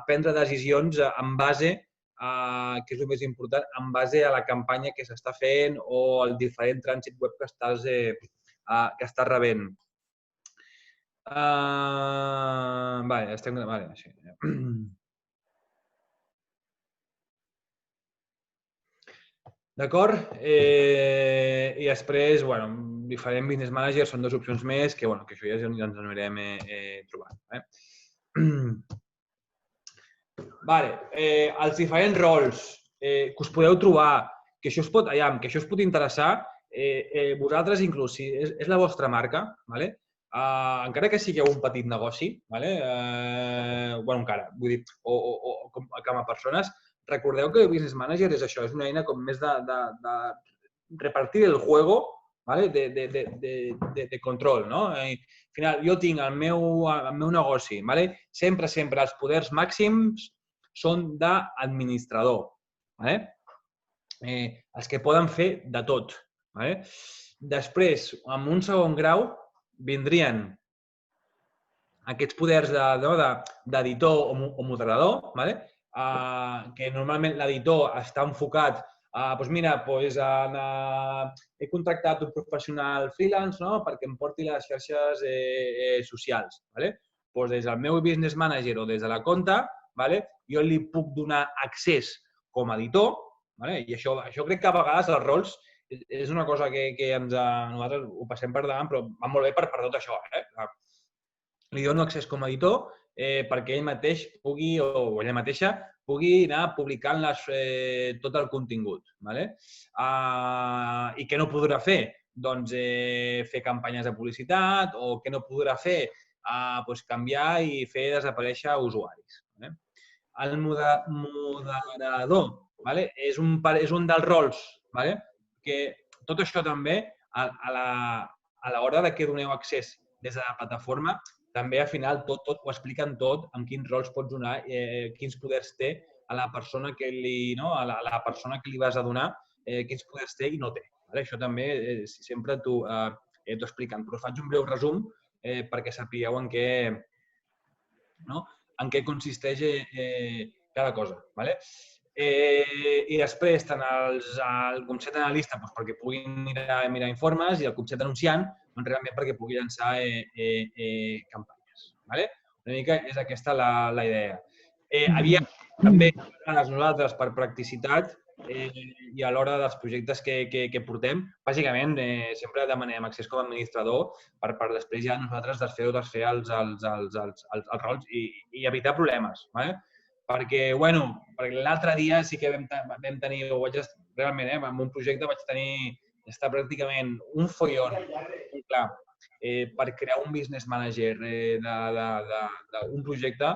prendre decisions en base, que és el més important, en base a la campanya que s'està fent o al diferent trànsit web que estàs rebent. D'acord? I després, diferent business manager són 2 opcions més que això ja ens anirem trobant. Els diferents rols que us podeu trobar, que això us pot interessar, vosaltres inclús, si és la vostra marca, encara que sigueu un petit negoci, encara, vull dir, o com a persones, recordeu que Business Manager és això, és una eina com més de repartir el juego de control. Al final, jo tinc el meu negoci, sempre els poders màxims són d'administrador, els que poden fer de tot. Després, en un segon grau, vindrien aquests poders d'editor o moderador, que normalment l'editor està enfocat he contractat un professional freelance perquè em porti les xarxes socials. Des del meu business manager o des de la compta, jo li puc donar accés com a editor, i això crec que a vegades els rols és una cosa que nosaltres ho passem per davant, però va molt bé per tot això. Li dono accés com a editor perquè ell mateix pugui, o ella mateixa, pugui anar publicant tot el contingut. I què no podrà fer? Doncs fer campanyes de publicitat o què no podrà fer? Canviar i fer desaparèixer usuaris. El moderador és un dels rols que tot això també, a l'hora que doneu accés des de la plataforma, també al final tot ho expliquen tot, amb quins rols pots donar, quins poders té a la persona que li vas a donar, quins poders té i no té. Això també sempre t'ho expliquen, però faig un breu resum perquè sapigueu en què consisteix cada cosa. I després, tant el concepte d'analista perquè puguin mirar informes i el concepte d'anunciant realment perquè pugui llançar campanyes. Una mica és aquesta la idea. També nosaltres, per practicitat i a l'hora dels projectes que portem, bàsicament sempre demanem accés com a administrador per després ja nosaltres desfer els rols i evitar problemes. Perquè l'altre dia sí que vam tenir, realment, en un projecte vaig tenir està pràcticament un follon. I clar, per crear un business manager d'un projecte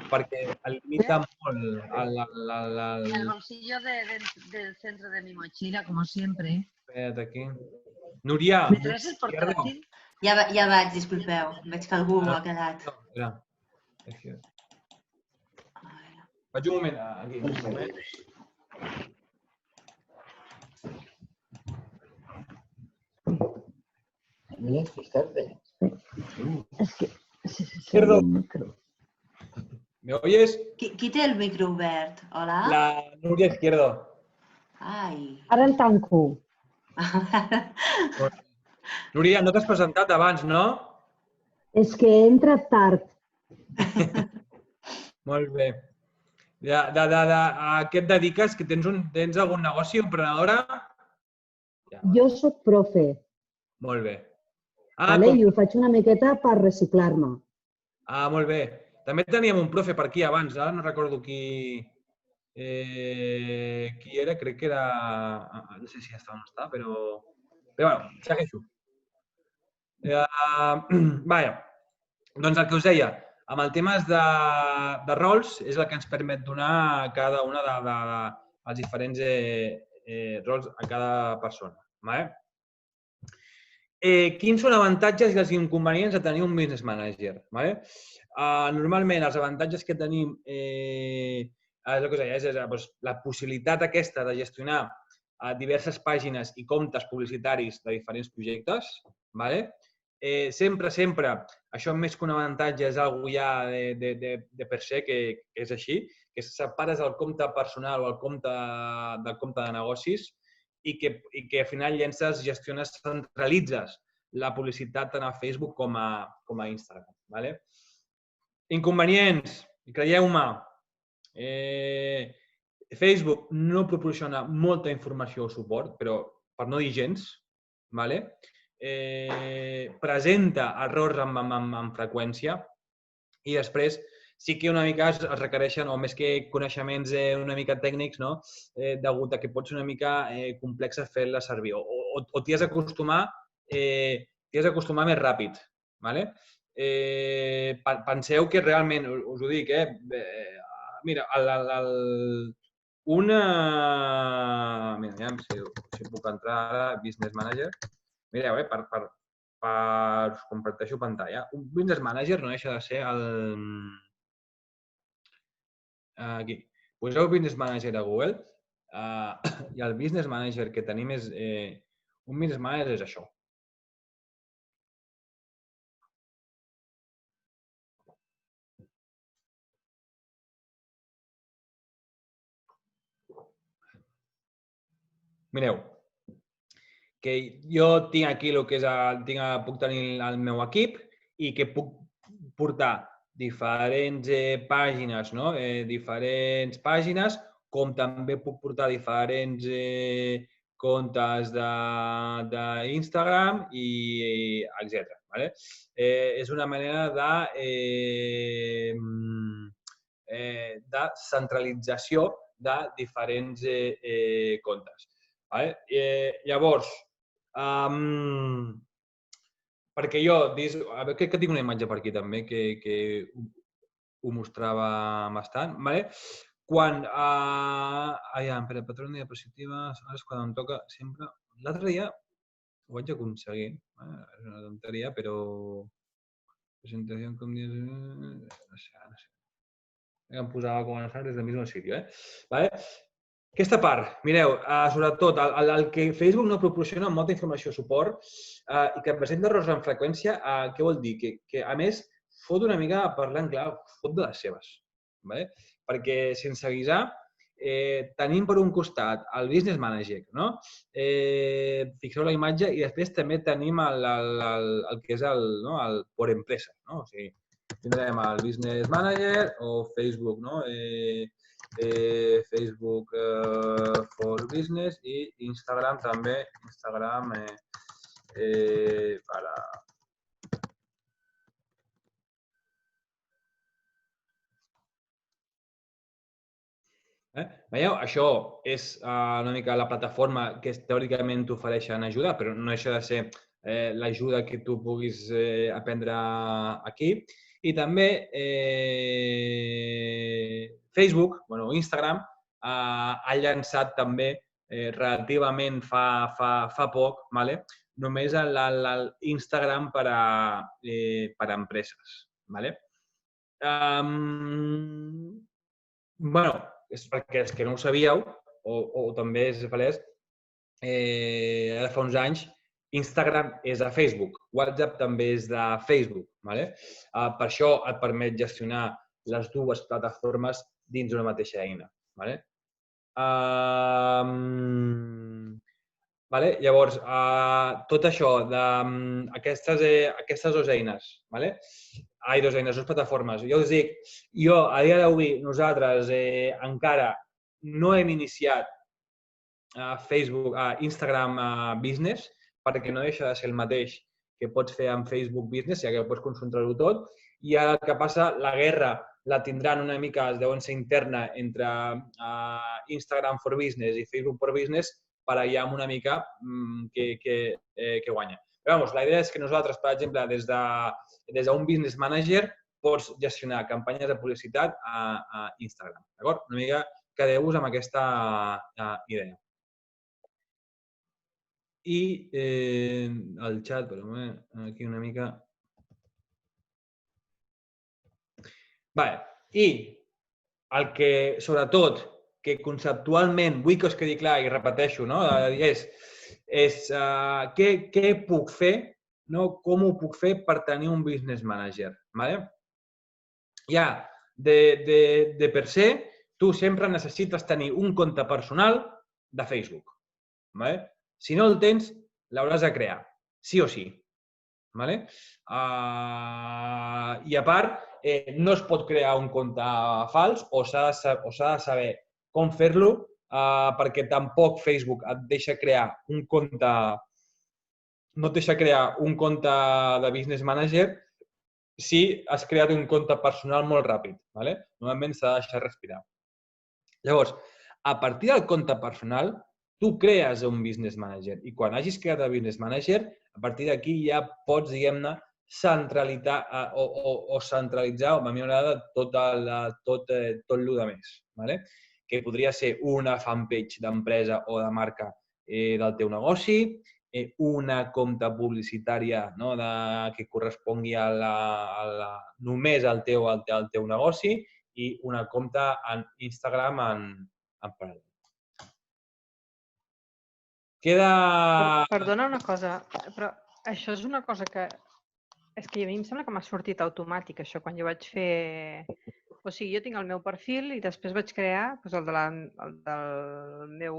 perquè el limita molt el bolsillo del centro de mi mochila, como siempre. Espera't aquí. Núria. ¿Me traes el portátil? Ja vaig, disculpeu. Veig que algú ha quedat. Mira. Vaig un moment, aquí. Un moment. Es que... Izquierdo. ¿Me oyes? Qui té el micro obert? Hola? La Núria Izquierdo. Ai. Ara el tanco. Núria, no t'has presentat abans, no? És que he entrat tard. Molt bé. A què et dediques? Que tens algun negoci, emprenedora? Jo soc profe. Molt bé. I ho faig una miqueta per reciclar-me. Molt bé. També teníem un profe per aquí abans, ara no recordo qui era, crec que era... No sé si ja està o no està, però bueno, segueixo. Vaja, doncs el que us deia, amb el tema de rols és el que ens permet donar cada una dels diferents rols a cada persona. Quins són avantatges i els inconvenients de tenir un business manager? Normalment, els avantatges que tenim és la possibilitat aquesta de gestionar diverses pàgines i comptes publicitaris de diferents projectes. Sempre, això més que un avantatge és una cosa ja de per se que és així, que separes el compte personal o el compte de negocis i que al final llences, gestiones, centralitzes la publicitat tant a Facebook com a Instagram. Inconvenients, creieu-me, Facebook no proporciona molta informació o suport, però per no dir gens, presenta errors amb freqüència i després sí que una mica es requereixen, o més que coneixements una mica tècnics, degut a que pot ser una mica complex fer-la servir. O t'hi has d'acostumar més ràpid. Penseu que realment, us ho dic, mira, mira, si puc entrar ara, Business Manager. Mireu, us comparteixo pantalla. Un Business Manager no deixa de ser aquí. Poseu Business Manager a Google i el Business Manager que tenim és... Un Business Manager és això. Mireu, que jo tinc aquí el que és puc tenir el meu equip i que puc portar diferents pàgines, com també puc portar diferents comptes d'Instagram i etc. És una manera de centralització de diferents comptes. Llavors, perquè jo, crec que tinc una imatge per aquí també que ho mostrava bastant. Quan, per patró de diapositiva, és quan em toca sempre... L'altre dia ho vaig aconseguir, és una tonteria, però... Presentació com dius... No sé. Em posava com a començar des del mismo sitio. Aquesta part, mireu, sobretot, el que Facebook no proporciona molta informació o suport i que presenta errors amb freqüència, què vol dir? Que, a més, fot una mica, parlant clar, fot de les seves. Perquè, sense avisar, tenim per un costat el Business Manager, fixeu la imatge, i després també tenim el que és el por empresa. O sigui, tindrem el Business Manager o Facebook, Facebook for Business i Instagram també, Instagram para... Veieu? Això és una mica la plataforma que teòricament t'ofereixen ajuda, però no deixa de ser l'ajuda que tu puguis aprendre aquí. I també Facebook, Instagram, ha llançat també relativament fa poc, només l'Instagram per a empreses. És perquè els que no ho sabíeu, o també és palès, ara fa uns anys Instagram és de Facebook, WhatsApp també és de Facebook. Per això et permet gestionar les dues plataformes dins d'una mateixa eina. Llavors, tot això d'aquestes dues eines, dues plataformes. Jo us dic, a dia d'avui nosaltres encara no hem iniciat Facebook, Instagram Business, perquè no deixa de ser el mateix que pots fer amb Facebook Business, ja que pots concentrar-ho tot. I ara el que passa, la guerra la tindran una mica, es deuen ser interna, entre Instagram for Business i Facebook for Business, per allà una mica que guanya. Però, la idea és que nosaltres, per exemple, des d'un Business Manager, pots gestionar campanyes de publicitat a Instagram. D'acord? Una mica quedeu-vos amb aquesta idea. I el xat, però aquí una mica... I el que, sobretot, que conceptualment vull que us quedi clar i repeteixo, és què puc fer, com ho puc fer per tenir un business manager. Ja, de per se, tu sempre necessites tenir un compte personal de Facebook. Si no el tens, l'hauràs de crear, sí o sí. I a part, no es pot crear un compte fals o s'ha de saber com fer-lo, perquè tampoc Facebook et deixa crear un compte, no et deixa crear un compte de Business Manager si has creat un compte personal molt ràpid. Normalment s'ha de deixar respirar. Llavors, a partir del compte personal, tu crees un Business Manager i quan hagis creat el Business Manager, a partir d'aquí ja pots, diguem-ne, centralitzar, o a mi m'agrada, tot el més. Que podria ser una fanpage d'empresa o de marca del teu negoci, una compte publicitària que correspongui només al teu negoci i una compte en Instagram en paral·lel. Perdona una cosa, però això és una cosa que... És que a mi em sembla que m'ha sortit automàtic, això, quan jo vaig fer... O sigui, jo tinc el meu perfil i després vaig crear el del meu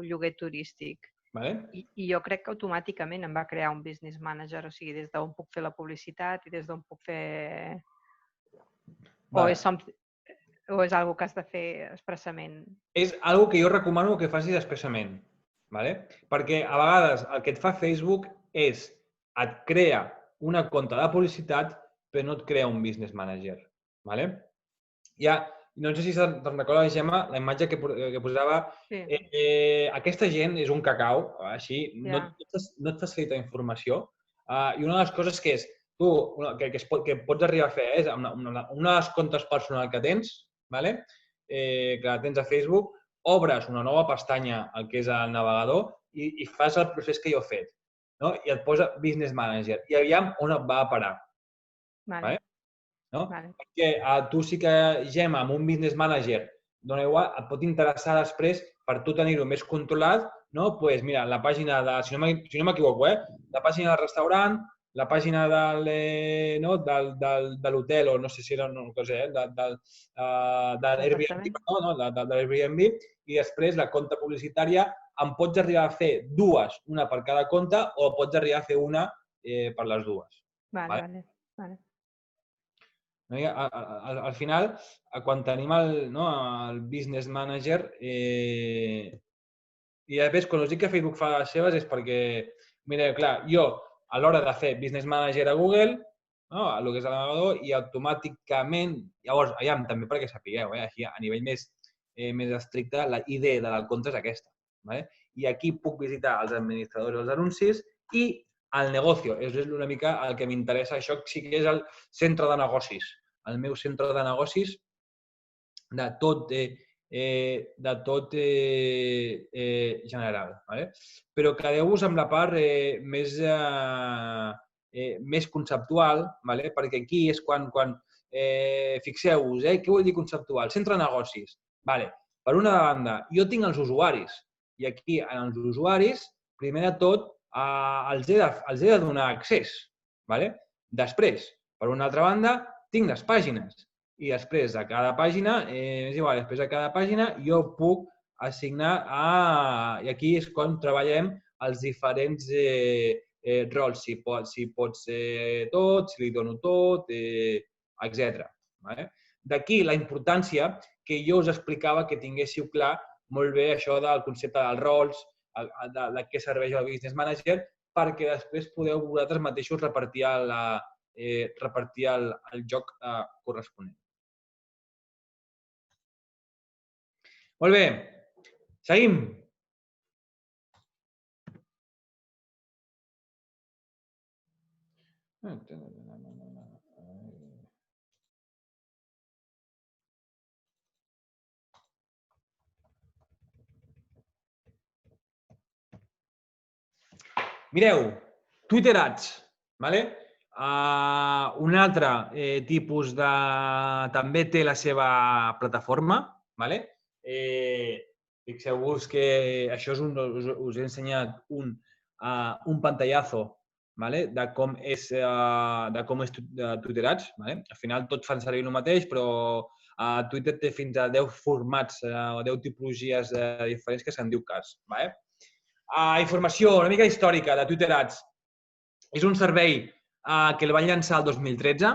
lloguer turístic. I jo crec que automàticament em va crear un business manager, o sigui, des d'on puc fer la publicitat i des d'on puc fer... O és algo que has de fer expressament? És algo que jo recomano que facis expressament. Perquè a vegades el que et fa Facebook és et crea una compte de publicitat però no et crea un business manager. Ja, no sé si te'n recordes, Gemma, la imatge que posava. Aquesta gent és un cacau, així, no et facilita informació. I una de les coses que pots arribar a fer és, una de les comptes personals que tens, que la tens a Facebook, obres una nova pestanya, el que és el navegador, i fas el procés que jo he fet. I et posa Business Manager. I aviam on et va a parar. Perquè tu sí que, Gemma, amb un Business Manager, et pot interessar després, per tu tenir-ho més controlat, mira, la pàgina de, si no m'equivoco, la pàgina del restaurant, la pàgina de l'hotel, o no sé si era una cosa, de l'Airbnb, i després la compte publicitària en pots arribar a fer dues, una per cada compte, o pots arribar a fer una per les dues. Vale. Al final, quan tenim el Business Manager, i després, quan us dic que Facebook fa les seves, és perquè, mira, clar, jo, a l'hora de fer Business Manager a Google, el que és el navegador, i automàticament, llavors, també perquè sapigueu, així a nivell més més estricta, la ID de la compte és aquesta. I aquí puc visitar els administradors dels anuncis i el negoci. És una mica el que m'interessa. Això sí que és el centre de negocis. El meu centre de negocis de tot general. Però quedeu-vos amb la part més conceptual, perquè aquí és quan fixeu-vos, què vull dir conceptual? Centre de negocis. Per una banda, jo tinc els usuaris i aquí, en els usuaris, primer de tot, els he de donar accés. Després, per una altra banda, tinc les pàgines i després de cada pàgina, és igual, després de cada pàgina jo puc assignar i aquí és quan treballem els diferents rols, si pot ser tot, si li dono tot, etc. D'aquí la importància que jo us explicava que tinguéssiu clar molt bé això del concepte dels rols, de què serveix el Business Manager, perquè després podeu vosaltres mateixos repartir el joc corresponent. Molt bé, seguim. Mireu, Twitter Ads. Un altre tipus de... també té la seva plataforma. Fixeu-vos que això us he ensenyat un pantallazo de com és Twitter Ads. Al final tots fan servir el mateix, però Twitter té fins a 10 formats o 10 tipologies diferents que se'n diu cas. Informació una mica històrica de Twitter Ads. És un servei que el van llançar el 2013.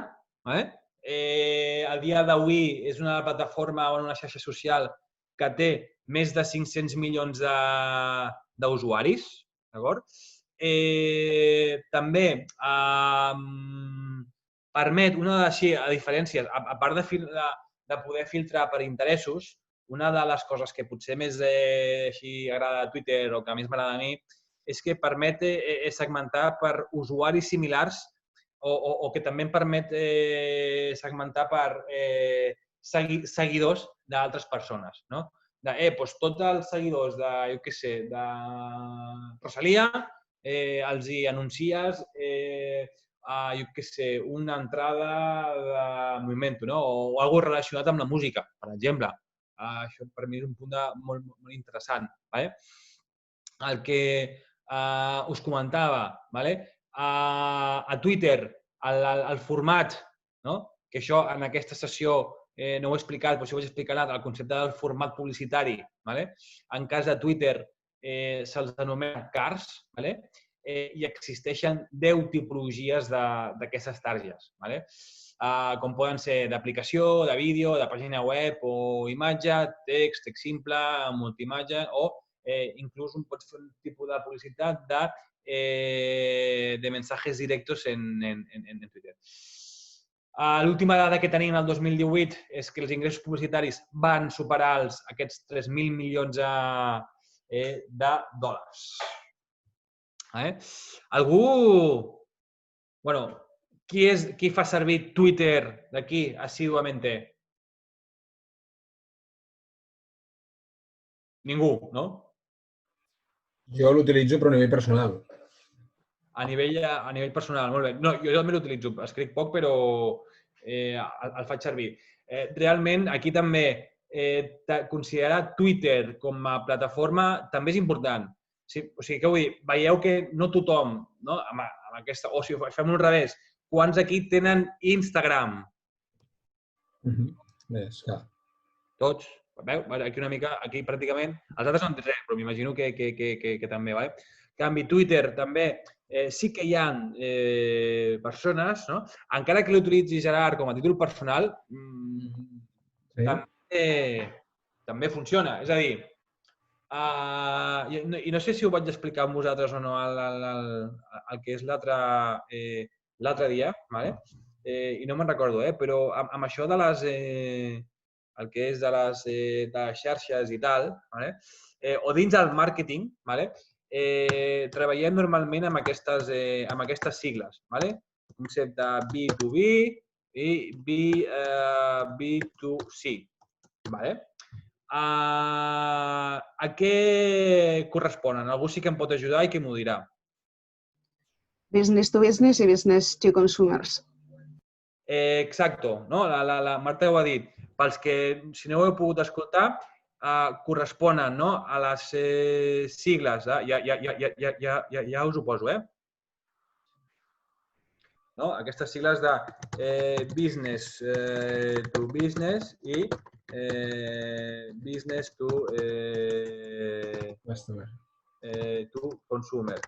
A dia d'avui és una plataforma o una xarxa social que té més de 500 milions d'usuaris. També permet una de les diferències, a part de poder filtrar per interessos, una de les coses que potser més agrada a Twitter o que més m'agrada a mi és que permet segmentar per usuaris similars o que també em permet segmentar per seguidors d'altres persones. Tots els seguidors de Rosalía els hi anuncies una entrada de Movimento o alguna cosa relacionat amb la música, per exemple. Això per mi és un punt molt interessant. El que us comentava, a Twitter, el format, que això en aquesta sessió no ho he explicat, però si ho vaig explicar el concepte del format publicitari. En cas de Twitter se'ls anomena cars i existeixen 10 tipologies d'aquestes targes. Com poden ser d'aplicació, de vídeo, de pàgina web o imatge, text simple, multiimatge o inclús pots fer un tipus de publicitat de mensajes directos en Twitter. L'última dada que tenim el 2018 és que els ingressos publicitaris van superar aquests 3.000 milions de dòlars. Algú... Qui fa servir Twitter d'aquí assíduament? Ningú, no? Jo l'utilitzo però a nivell personal. A nivell personal, molt bé. No, jo també l'utilitzo. Escric poc, però el faig servir. Realment, aquí també considerar Twitter com a plataforma també és important. O sigui, què vull dir? Veieu que no tothom, amb aquesta... O si fem-ho al revés, quants aquí tenen Instagram? És clar. Tots? Aquí una mica, aquí pràcticament... Els altres no han dit res, però m'imagino que també. En canvi, Twitter també sí que hi ha persones, encara que l'utilitzi Gerard com a títol personal, també funciona. És a dir, i no sé si ho vaig explicar amb vosaltres o no el que és l'altre dia, i no me'n recordo, però amb això de el que és de les xarxes i tal, o dins del màrqueting, treballem normalment amb aquestes sigles. El concepte B2B i B2C. A què corresponen? Algú sí que em pot ajudar i que m'ho dirà. Business to business i business to consumers. Exacto, no? La Marta ho ha dit. Pels que, si no ho heu pogut escoltar, corresponen a les sigles. Ja us ho poso, Aquestes sigles de business to business i business to consumer.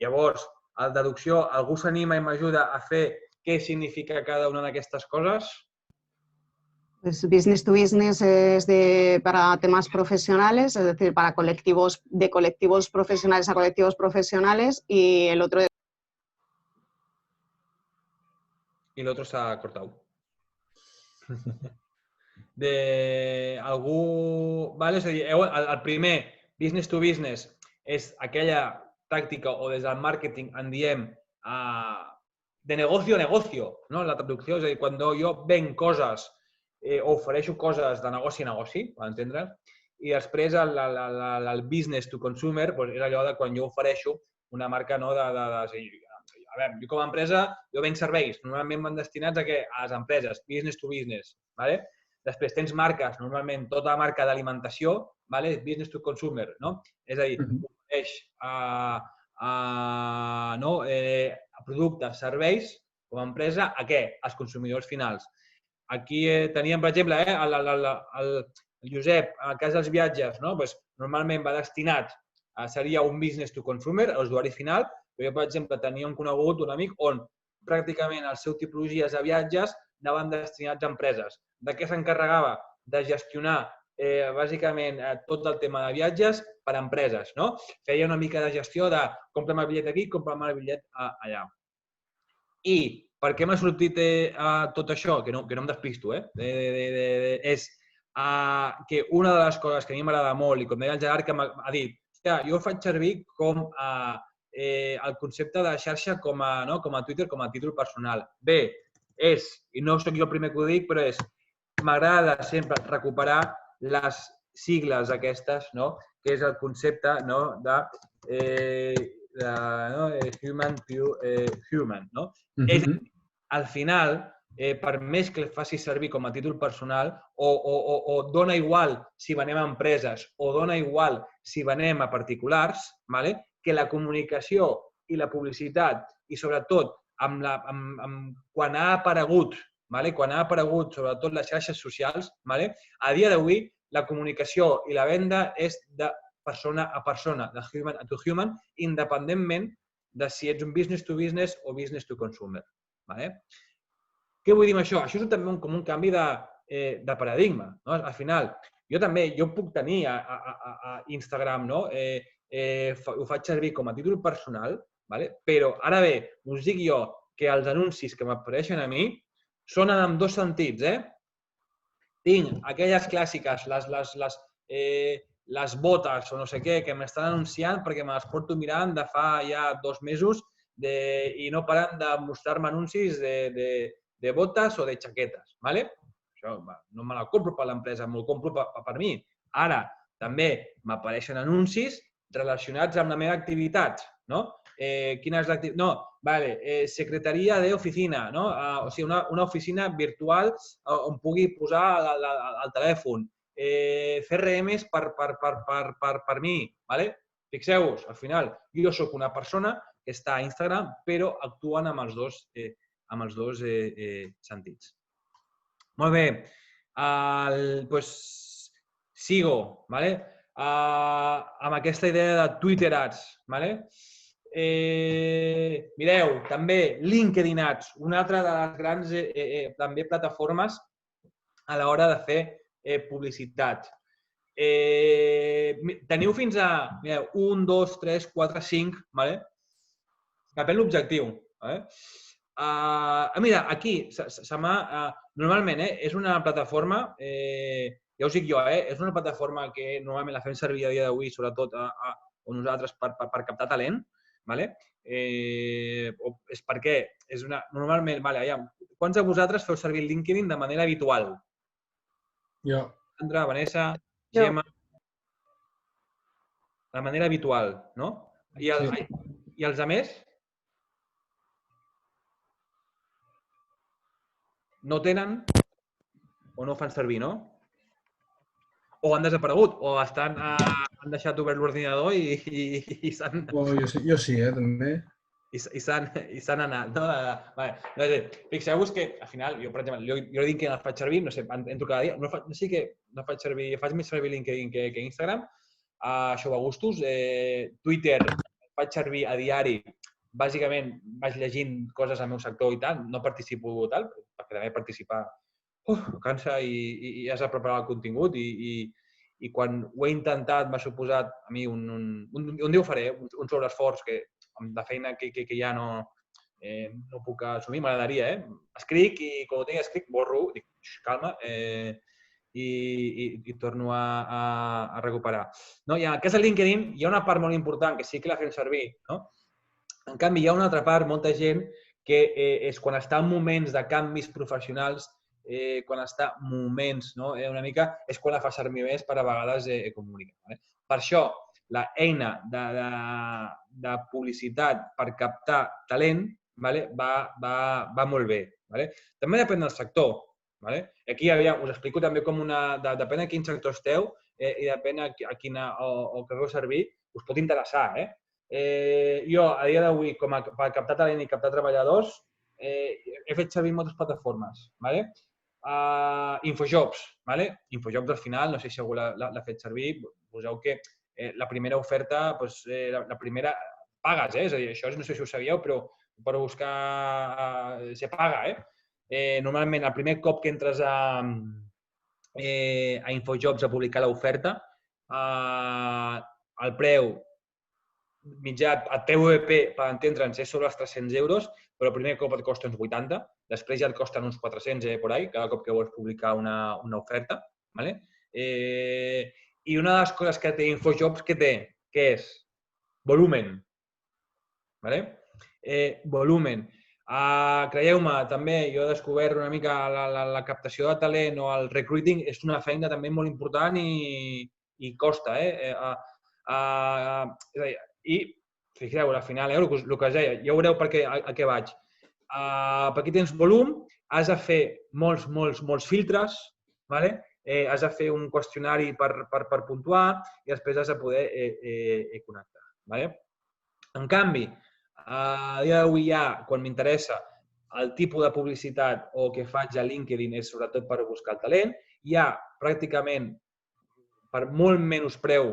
Llavors, a la deducció, algú s'anima i m'ajuda a fer què significa cada una d'aquestes coses? Business to business es para temas profesionales, es decir, para colectivos, de colectivos profesionales a colectivos profesionales, y el otro... Y el otro se ha cortado. Algú... Vale? És a dir, el primer, business to business, és aquella tàctica o des del màrqueting en diem de negocio a negocio, no? La traducció, és a dir, quan jo venc coses o ofereixo coses de negoci a negoci, per entendre's, i després el business to consumer és allò de quan jo ofereixo una marca de... A veure, jo com a empresa, jo venc serveis, normalment van destinats a les empreses, business to business. Després tens marques, normalment tota marca d'alimentació, business to consumer. És a dir, ofereix productes, serveis, com a empresa, a què? Als consumidors finals. Aquí teníem, per exemple, el Josep, en el cas dels viatges, normalment va destinat, seria un business to consumer, a l'usuari final. Jo, per exemple, tenia un conegut, un amic, on pràcticament les seves tipologies de viatges anaven destinats a empreses. De què s'encarregava? De gestionar, bàsicament, tot el tema de viatges per a empreses. Feia una mica de gestió de compra'm el bitllet aquí, compra'm el bitllet allà. I per què m'ha sortit tot això? Que no em despisto, és que una de les coses que a mi m'agrada molt, i com deia el Gerard, que m'ha dit, jo faig servir com el concepte de xarxa com a Twitter, com a títol personal. Bé, i no soc jo el primer que ho dic, però m'agrada sempre recuperar les sigles aquestes, que és el concepte de human to human. És a dir, al final, per més que el faci servir com a títol personal, o dona igual si venem a empreses o dona igual si venem a particulars, que la comunicació i la publicitat, i sobretot quan ha aparegut, sobretot les xarxes socials, a dia d'avui la comunicació i la venda és de persona a persona, de human to human, independentment de si ets un business to business o business to consumer. Què vull dir amb això? Això és també com un canvi de paradigma. Al final, jo puc tenir a Instagram, ho faig servir com a títol personal, però ara bé, us dic jo que els anuncis que m'apareixen a mi són en ambdós sentits. Tinc aquelles clàssiques, les botes o no sé què, que m'estan anunciant perquè me les porto mirant de fa ja 2 mesos i no paren de mostrar-me anuncis de botes o de xaquetes. Això no me la compro per l'empresa, me'l compro per mi. Ara, també m'apareixen anuncis relacionats amb la meva activitat. Quina és l'activitat? Secretaria d'oficina, o sigui, una oficina virtual on pugui posar el telèfon, CRMs per mi. Fixeu-vos, al final, jo soc una persona que està a Instagram, però actuen amb els dos sentits. Molt bé. Sigo amb aquesta idea de Twitter Ads. Mireu, també LinkedIn Ads, una altra de les grans també plataformes a l'hora de fer publicitat. Teniu fins a 1, 2, 3, 4, 5, depèn l'objectiu. Mira, aquí, normalment, és una plataforma, ja us dic jo, és una plataforma que normalment la fem servir a dia d'avui, sobretot nosaltres per captar talent, és perquè normalment, quants de vosaltres feu servir LinkedIn de manera habitual? Jo. Sandra, Vanessa, Gemma... De manera habitual, no? I els altres? No tenen o no fan servir, no? O han desaparegut, o han deixat obert l'ordinador i s'han... Jo sí, també. I s'han anat, no? Fixeu-vos que, al final, jo, per exemple, jo LinkedIn el faig servir, no sé, entro cada dia, faig més servir LinkedIn que Instagram, això va a gustos. Twitter faig servir a diari, bàsicament vaig llegint coses al meu sector i tal, no participo tal, perquè també participar cansa i has de preparar el contingut i quan ho he intentat m'ha suposat a mi un dia ho faré, un sobreesforç que amb la feina que ja no puc assumir, m'agradaria, escric i quan ho tinc escrit borro, dic, calma, i torno a recuperar. No? I en el cas de LinkedIn hi ha una part molt important que sí que la fem servir. No? En canvi, hi ha una altra part, molta gent, que és quan està en moments de canvis professionals, quan està en moments, una mica, és quan la fa servir més per a vegades comunicar. Per això, l'eina de publicitat per captar talent va molt bé. També depèn del sector. Aquí us explico també com depèn de quin sector esteu i depèn de el que feu servir, us pot interessar. Jo, a dia d'avui, per captar talent i captar treballadors, he fet servir moltes plataformes. Infojobs. Infojobs, al final, no sé si algú l'ha fet servir, poseu que la primera oferta, la primera pagues, és a dir, això no sé si ho sabíeu, però per buscar se paga, Normalment, el primer cop que entres a Infojobs a publicar l'oferta, el preu mitjà, el TVP, per entendre'ns, és sobre els 300 euros, però el primer cop et costa uns 80, després ja et costen uns 400 per ahí, cada cop que vols publicar una oferta. I una de les coses que té Infojobs, què és? Volumen. Volumen. Creieu-me, també jo he descobert una mica la captació de talent o el recruiting és una feina també molt important i costa. I fixeu, al final, el que us deia, ja veureu a què vaig. Per aquí tens volum, has de fer molts filtres, has de fer un qüestionari per puntuar i després has de poder connectar. En canvi, a dia d'avui ja, quan m'interessa el tipus de publicitat o que faig a LinkedIn és sobretot per buscar el talent, ja pràcticament per molt menys preu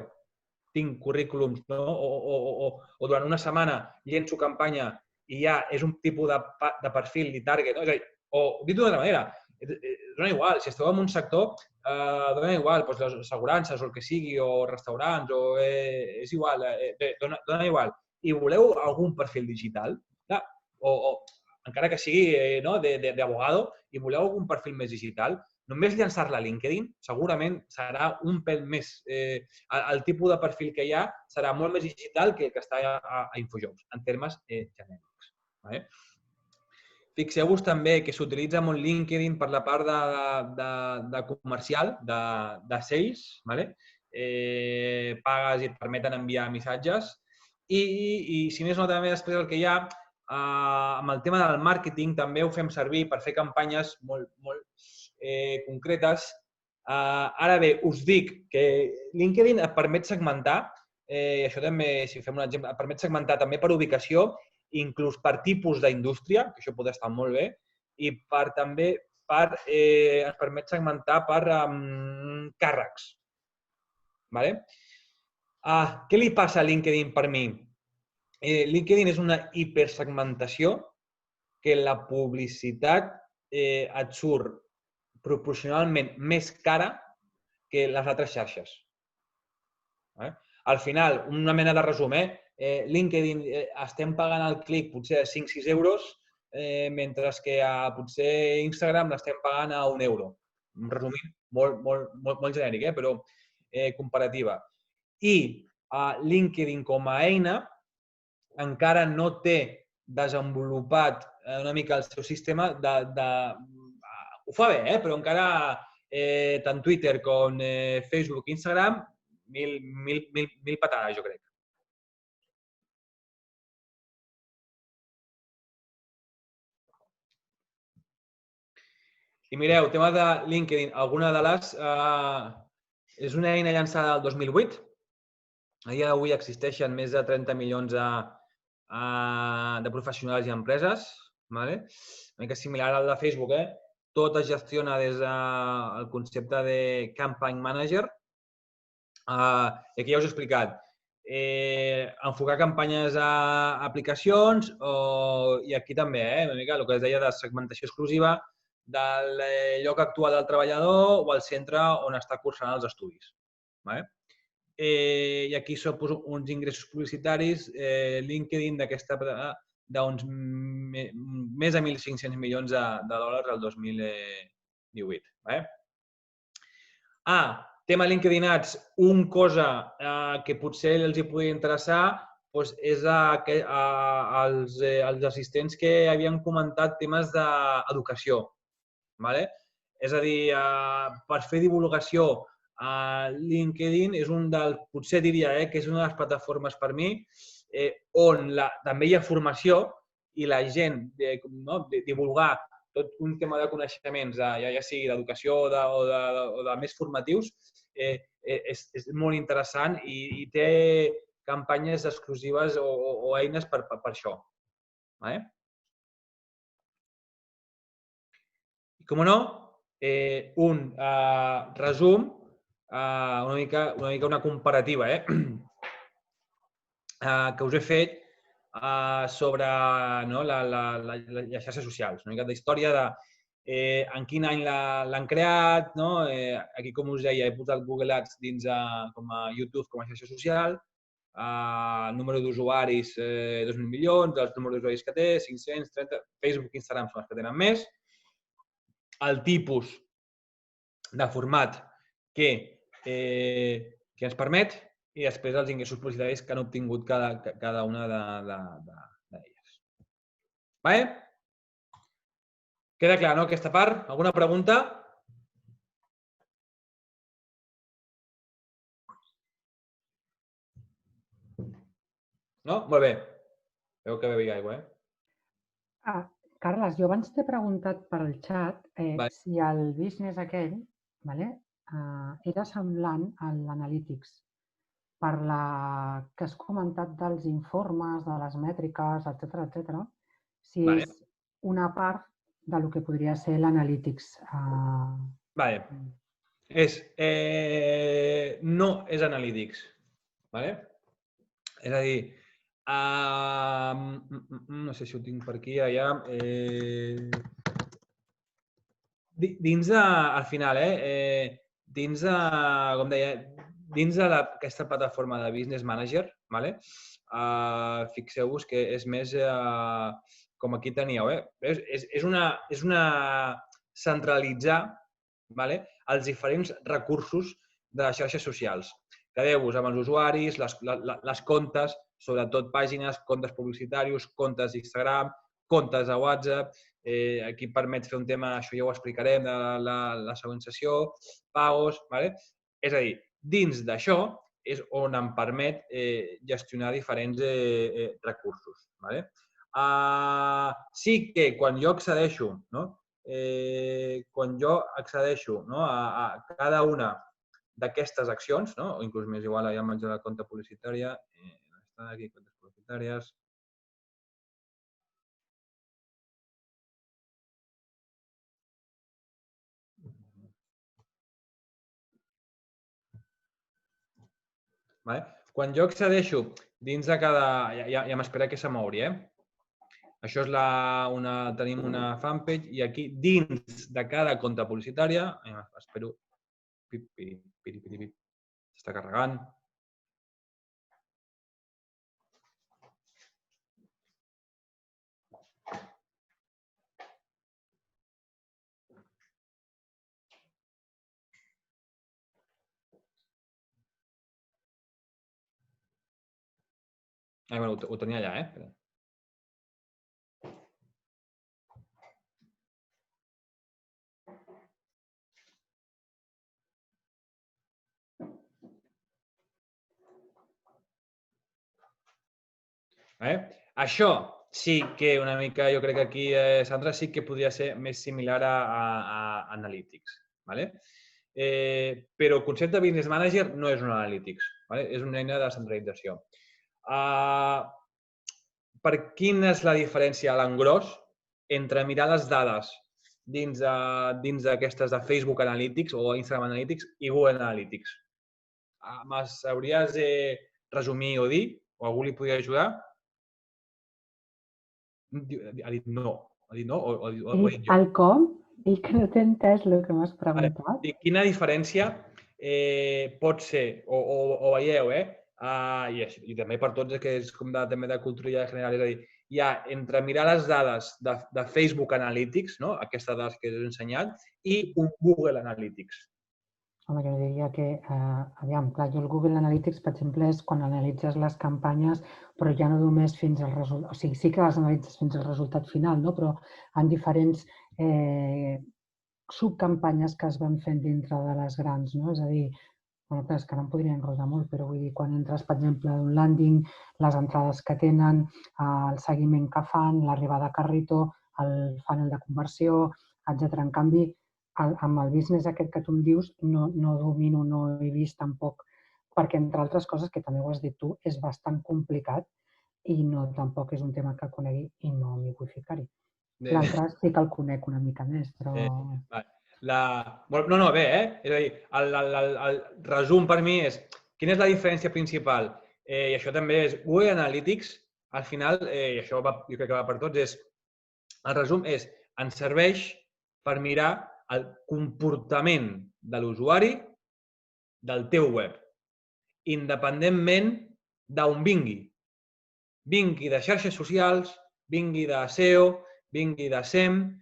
tinc currículums o durant una setmana llenço campanya i ja és un tipus de perfil i target. O dit d'una altra manera, dona igual, si esteu en un sector, dona igual, les assegurances o el que sigui, o restaurants, és igual, dona igual. I voleu algun perfil digital, o encara que sigui d'abogado, i voleu algun perfil més digital, només llançar-la a LinkedIn segurament serà un pèl més. El tipus de perfil que hi ha serà molt més digital que el que està a Infojobs, en termes genèrics. Fixeu-vos també que s'utilitza molt LinkedIn per la part de comercial, de sales. Pagues i et permeten enviar missatges. I si més no, també després el que hi ha, amb el tema del màrqueting també ho fem servir per fer campanyes molt concretes. Ara bé, us dic que LinkedIn et permet segmentar, i això també, si fem un exemple, et permet segmentar també per ubicació, inclús per tipus d'indústria, que això pot estar molt bé, i també ens permet segmentar per càrrecs. Què li passa a LinkedIn per mi? LinkedIn és una hipersegmentació que la publicitat et surt proporcionalment més cara que les altres xarxes. Al final, una mena de resum, LinkedIn estem pagant el clic potser a 5-6 euros mentre que potser Instagram l'estem pagant a €1. Resumint, molt genèric, però comparativa. I LinkedIn com a eina encara no té desenvolupat una mica el seu sistema ho fa bé, però encara tant Twitter com Facebook i Instagram, mil patades, jo crec. I mireu, tema de LinkedIn, alguna de les... És una eina llançada el 2008. A dia d'avui existeixen més de 30 milions de professionals i empreses. Una mica similar al de Facebook. Tot es gestiona des del concepte de Campaign Manager. I aquí ja us he explicat. Enfocar campanyes a aplicacions i aquí també, una mica el que es deia de segmentació exclusiva del lloc actual del treballador o el centre on està cursant els estudis. I aquí suposo uns ingressos publicitaris, LinkedIn d'uns més de 1.500 milions de dòlars el 2018. Tema LinkedIn Ads, una cosa que potser els hi podria interessar és els assistents que havien comentat temes d'educació. És a dir, per fer divulgació a LinkedIn és potser diria que és una de les plataformes per mi on també hi ha formació i la gent divulgar tot un tema de coneixements, ja sigui d'educació o de més formatius, és molt interessant i té campanyes exclusives o eines per això. I, com no, un resum, una mica una comparativa que us he fet sobre les xarxes socials, una mica d'història de en quin any l'han creat. Aquí, com us deia, he posat Google Ads dins com a YouTube, com a xarxa social. El número d'usuaris, 2.000 milions, els números d'usuaris que té, 530, Facebook i Instagram són els que tenen més. El tipus de format que ens permet i després els ingressos publicitaris que han obtingut cada una d'elles. Queda clar, no, aquesta part? Alguna pregunta? No? Molt bé. Veu que bevi aigua, Carles, jo abans t'he preguntat per al xat si el business aquell era semblant a l'Analytics, per la que has comentat dels informes, de les mètriques, etc. Si és una part del que podria ser l'Analytics. No és Analytics. És a dir, no sé si ho tinc per aquí, allà. Dins de, al final, dins de, com deia, dins d'aquesta plataforma de Business Manager, fixeu-vos que és més com aquí teníeu. És una centralitzar els diferents recursos de les xarxes socials. Quedeu-vos amb els usuaris, les comptes, sobretot pàgines, comptes publicitaris, comptes d'Instagram, comptes de WhatsApp. Aquí permet fer un tema, això ja ho explicarem, de la següent sessió, pagos. És a dir, dins d'això és on em permet gestionar diferents recursos. Sí que quan jo accedeixo a cada una d'aquestes accions, o inclús més igual, ja em vaig a la compta publicitària, està aquí, comptes publicitàries. Quan jo accedeixo dins de cada... Ja m'espera que se m'obri, Això és tenim una fanpage i aquí dins de cada compte publicitària, espero, s'està carregant. Ho tenia allà, eh? Això sí que una mica, jo crec que aquí, Sandra, sí que podria ser més similar a Analytics. Però el concepte de Business Manager no és un Analytics, és una eina de centralització. Per quina és la diferència a l'engròs entre mirar les dades dins d'aquestes de Facebook Analytics o Instagram Analytics i Google Analytics? Me sabries resumir o dir? O algú li podria ajudar? Ha dit no. Ha dit no o ho he dit jo? El com? I que no t'he entès el que m'has preguntat. Quina diferència pot ser, o veieu, i també per tots, que és com també de cultura general, és a dir, hi ha entre mirar les dades de Facebook Analytics, aquestes dades que us he ensenyat, i un Google Analytics. Home, jo diria que, aviam, clar, jo el Google Analytics, per exemple, és quan analitzes les campanyes, però ja no només fins al resultat, o sigui, sí que les analitzes fins al resultat final, però en diferents subcampanyes que es van fent dintre de les grans, no? És a dir, bueno, és que ara em podria enrotllar molt, però vull dir, quan entres, per exemple, a un landing, les entrades que tenen, el seguiment que fan, l'arribada a carrito, el funnel de conversió, etc. En canvi, amb el business aquest que tu em dius, no domino, no he vist tampoc, perquè, entre altres coses, que també ho has dit tu, és bastant complicat i tampoc és un tema que conegui i no m'hi vull ficar-hi. L'altre sí que el conec una mica més, però... No, bé, és a dir, el resum per mi és quina és la diferència principal, i això també és Google Analytics, al final, i això jo crec que va per tots, el resum és, ens serveix per mirar el comportament de l'usuari del teu web, independentment d'on vingui. Vingui de xarxes socials, vingui de SEO, vingui de SEM,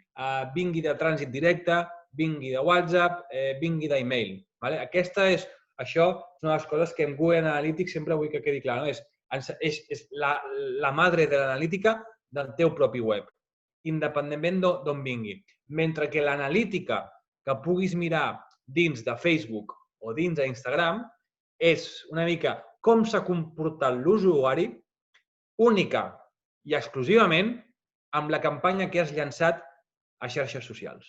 vingui de trànsit directe, vingui de WhatsApp, vingui d'email. Això és una de les coses que en Google Analytics sempre vull que quedi clar. És la madre de l'analítica del teu propi web, independentment d'on vingui. Mentre que l'analítica que puguis mirar dins de Facebook o dins d'Instagram és una mica com s'ha comportat l'usuari única i exclusivament amb la campanya que has llançat a xarxes socials.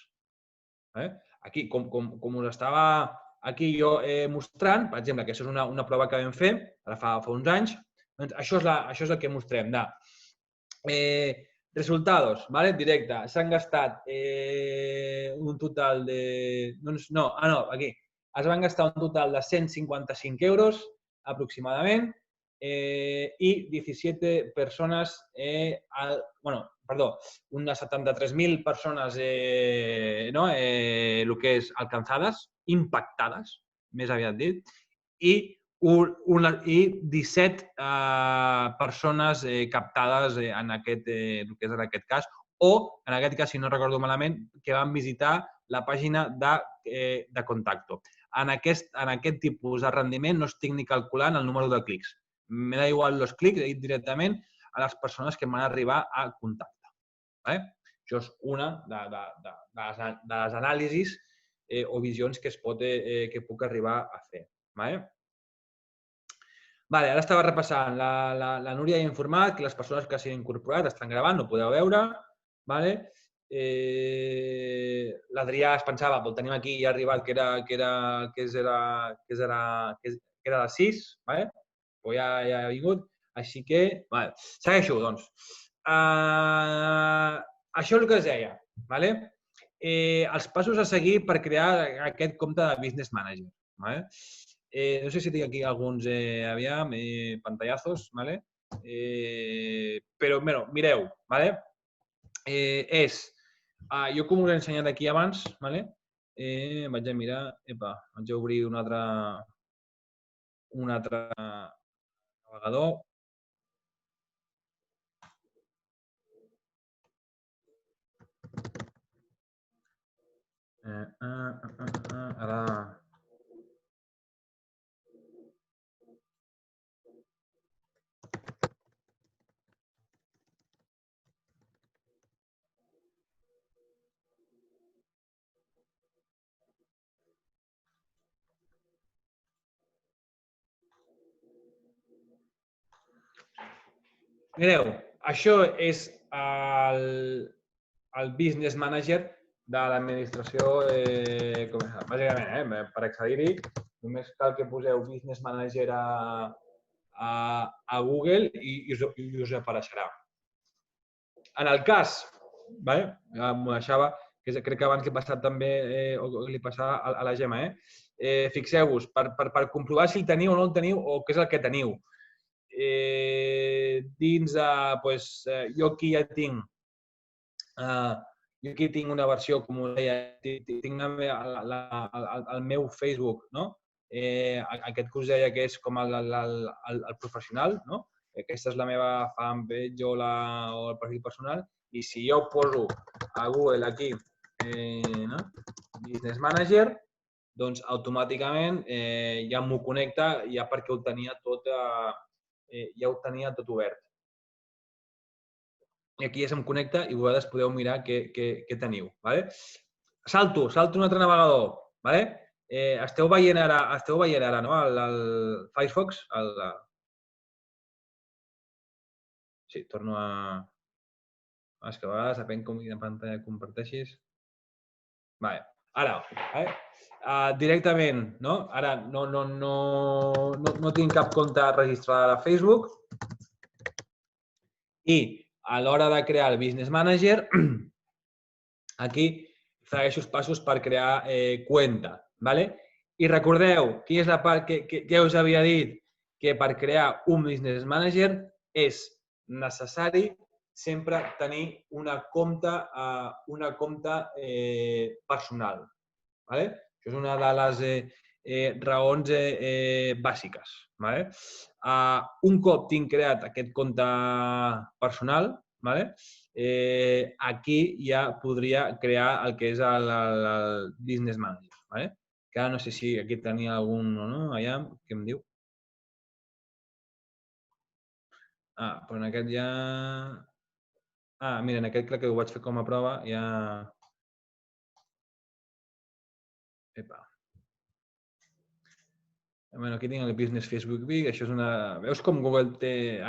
Aquí, com us estava aquí jo mostrant, per exemple, que això és una prova que vam fer ara fa uns anys, doncs això és el que mostrem. Resultados, directe. S'han gastat un total de... aquí. Es van gastar un total de 155 euros aproximadament i 17 persones, unes 73.000 persones el que és alcançades, impactades, més aviat dit, i 17 persones captades en aquest cas, o, en aquest cas, si no recordo malament, que van visitar la pàgina de Contacto. En aquest tipus de rendiment no estic ni calculant el número de clics. Me da igual els clics, he dit directament a les persones que van arribar a Contacte. Això és una de les anàlisis o visions que puc arribar a fer. Ara estava repassant. La Núria ha informat que les persones que s'han incorporat estan gravant, no podeu veure. L'Adrià es pensava, el tenim aquí i ha arribat, que era les 6, però ja ha vingut. Així que, segueixo, doncs. Això és el que us deia. Els passos a seguir per crear aquest compte de Business Manager. No sé si tinc aquí alguns pantallazos, però mireu. Jo com us he ensenyat aquí abans, vaig a mirar, vaig a obrir un altre navegador. Ara... Mireu, això és el Business Manager de l'administració, bàsicament, per accedir-hi, només cal que poseu Business Manager a Google i us apareixerà. En el cas, m'ho deixava, que crec que abans li he passat també, o li passava a la Gemma, fixeu-vos, per comprovar si el teniu o no el teniu o què és el que teniu. Dins de, jo aquí ja tinc, jo aquí tinc una versió, com us deia, tinc el meu Facebook, aquest que us deia que és com el professional, aquesta és la meva fanpage o el perfil personal, i si jo poso a Google aquí Business Manager, doncs automàticament ja m'ho connecta ja perquè ho tenia tot obert. I aquí ja se'm connecta i vosaltres podeu mirar què teniu. Salto un altre navegador. Esteu veient ara el Firefox? Sí, torno a... És que a vegades depèn com de pantalla comparteixis. Ara, directament, ara no tinc cap compte registrat a Facebook i a l'hora de crear el Business Manager, aquí segueixo els passos per crear compte. I recordeu, quina és la part que us havia dit? Que per crear un Business Manager és necessari sempre tenir una compte personal. Això és una de les raons bàsiques. Un cop tinc creat aquest compte personal, aquí ja podria crear el que és el Business Manager. Que ara no sé si aquí tenia algun o no, allà, què em diu? Però en aquest ja... Mira, en aquest crec que ho vaig fer com a prova, ja... Aquí tinc el Business Facebook Big, això és una... Veus com Google té...